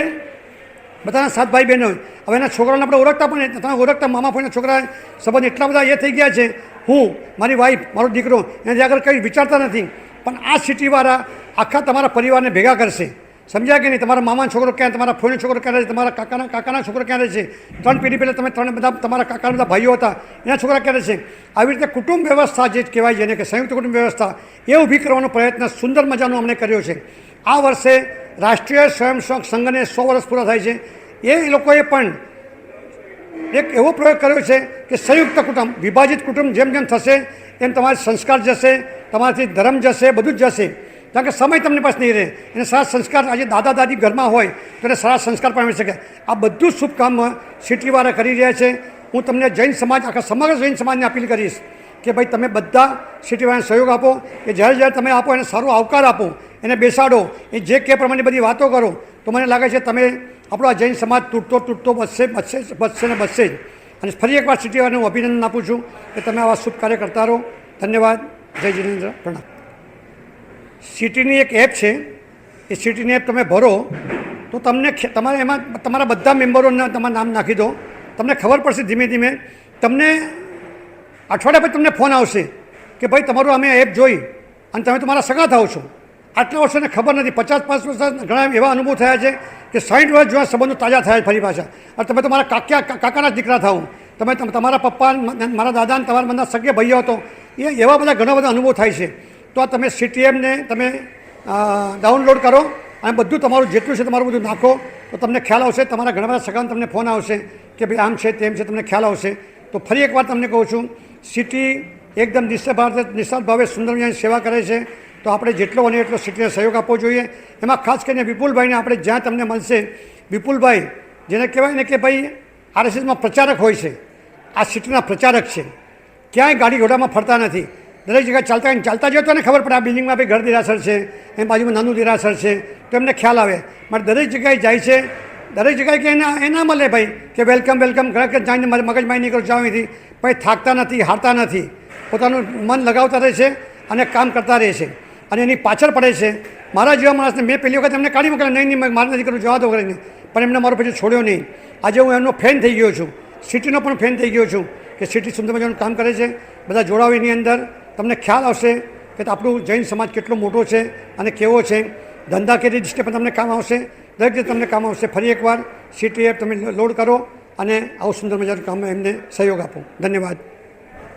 B: બધાના 7 ભાઈ બહેનો. હવે એના છોકરાઓને આપણે ઓળખતા પણ તમે ઓળખતા મામા ફોઈના છોકરા સંબંધ એટલા બધા એ થઈ ગયા છે. હું, મારી વાઈફ, મારો દીકરો એનાથી આગળ કંઈ વિચારતા નથી. પણ આ સિટીવાળા આખા તમારા પરિવારને ભેગા કરશે, સમજ્યા કે નહીં? તમારા મામાનો છોકરો ક્યાં, તમારા ફોઈનો છોકરો ક્યાં રહે છે, તમારા કાકાના છોકરો ક્યાં રહે છે, 3 પેઢી પહેલાં તમે 3 બધા તમારા કાકાના બધા ભાઈઓ હતા એના છોકરા ક્યાં રહે છે. આવી રીતે કુટુંબ વ્યવસ્થા જે કહેવાય જેને કે સંયુક્ત કુટુંબ વ્યવસ્થા એ ઊભી કરવાનો પ્રયત્ન સુંદર મજાનો અમને કર્યો છે. આ વર્ષે રાષ્ટ્રીય સ્વયંસેવક સંઘને 100 વર્ષ પૂરા થાય છે. એ લોકોએ પણ એક એવો પ્રયોગ કર્યો છે કે સંયુક્ત કુટુંબ, વિભાજિત કુટુંબ જેમ જેમ થશે તેમ તમારા સંસ્કાર જશે, તમારાથી ધર્મ જશે, બધું જ જશે. કારણ કે સમય તમને પાસે નહીં રહે. એને સારા સંસ્કાર, આજે દાદા દાદી ઘરમાં હોય તો એને સારા સંસ્કાર પણ મળી શકે. આ બધું શુભ કામ સિટીવાળા કરી રહ્યા છે. હું તમને જૈન સમાજ, આખા સમગ્ર જૈન સમાજને અપીલ કરીશ કે ભાઈ તમે બધા સિટીવાળાને સહયોગ આપો, કે જ્યારે જ્યારે તમે આપો એને સારો આવકાર આપો, એને બેસાડો, એ જે કે પ્રમાણે બધી વાતો કરો તો મને લાગે છે તમે આપણો આ જૈન સમાજ તૂટતો બચશે ને બચશે જ. અને ફરી એકવાર સિટીવાળાને હું અભિનંદન આપું છું કે તમે આવા શુભ કાર્ય કરતા રહો. ધન્યવાદ. જય જિનેન્દ્ર. પ્રણામ. સિટીની એક એપ છે, એ સિટીની એપ તમે ભરો તો તમને તમારે એમાં તમારા બધા મેમ્બરોને તમારું નામ નાખી દો, તમને ખબર પડશે ધીમે ધીમે. તમને અઠવાડિયા પછી તમને ફોન આવશે કે ભાઈ તમારું અમે એપ જોઈ અને તમે તમારા સગા થાઓ છો. આટલા વર્ષોને ખબર નથી. 50 વર્ષ ઘણા એવા અનુભવ થયા છે કે 60 વર્ષ જેવા સંબંધો તાજા થયા ફરી પાછા. અને તમે તમારા કાકાના જ દીકરા થાઓ, તમે તમારા પપ્પા, મારા દાદા અને તમારા બધા સગે ભાઈઓ હતો, એ એવા બધા ઘણા બધા અનુભવ થાય છે. તો આ તમે સિટી એમને તમે ડાઉનલોડ કરો અને બધું તમારું જેટલું છે તમારું બધું નાખો તો તમને ખ્યાલ આવશે. તમારા ઘણા બધા સગાને તમને ફોન આવશે કે ભાઈ આમ છે તેમ છે, તમને ખ્યાલ આવશે. તો ફરી એકવાર તમને કહું છું, સિટી એકદમ નિસ્વાર્થ ભાવે સુંદર મજાની સેવા કરે છે. તો આપણે જેટલો બને એટલો સિટીને સહયોગ આપવો જોઈએ. એમાં ખાસ કરીને વિપુલભાઈને આપણે જ્યાં તમને મળશે, વિપુલભાઈ જેને કહેવાય ને કે ભાઈ RSSમાં પ્રચારક હોય છે, આ સિટીના પ્રચારક છે. ક્યાંય ગાડી ઘોડામાં ફરતા નથી, દરેક જગ્યાએ ચાલતા જઈએ તો એને ખબર પડે આ બિલ્ડિંગમાં ભાઈ ઘર દેરાસર છે, એની બાજુમાં નાનું દેરાસર છે, તો એમને ખ્યાલ આવે. માટે દરેક જગ્યાએ જાય છે, દરેક જગ્યાએ કે એના મળે ભાઈ કે વેલકમ ઘણા કે જાઈને મગજમારી નહીં કરો, જાઓ અહીંથી. ભાઈ થાકતા નથી, હારતા નથી, પોતાનું મન લગાવતા રહે છે અને કામ કરતા રહે છે અને એની પાછળ પડે છે. મારા જેવા માણસને મેં પહેલી વખત એમને કાઢી મોકલ્યા, નહીં મારે નથી કરવું, જવા દો કરીને, પણ એમને મારો પછી છોડ્યો નહીં. આજે હું એમનો ફેન થઈ ગયો છું, સિટીનો પણ ફેન થઈ ગયો છું કે સિટી સુંદર મજાનું કામ કરે છે. બધા જોડાવ એની અંદર, તમને ખ્યાલ આવશે કે આપણું જૈન સમાજ કેટલો મોટો છે અને કેવો છે. ધંધાકીય દૃષ્ટિએ પણ તમને કામ આવશે, દરેક રીતે તમને કામ આવશે. ફરી એકવાર સિટી એપ તમે લોડ કરો અને આવું સુંદર મજાનું કામમાં એમને સહયોગ આપો. ધન્યવાદ.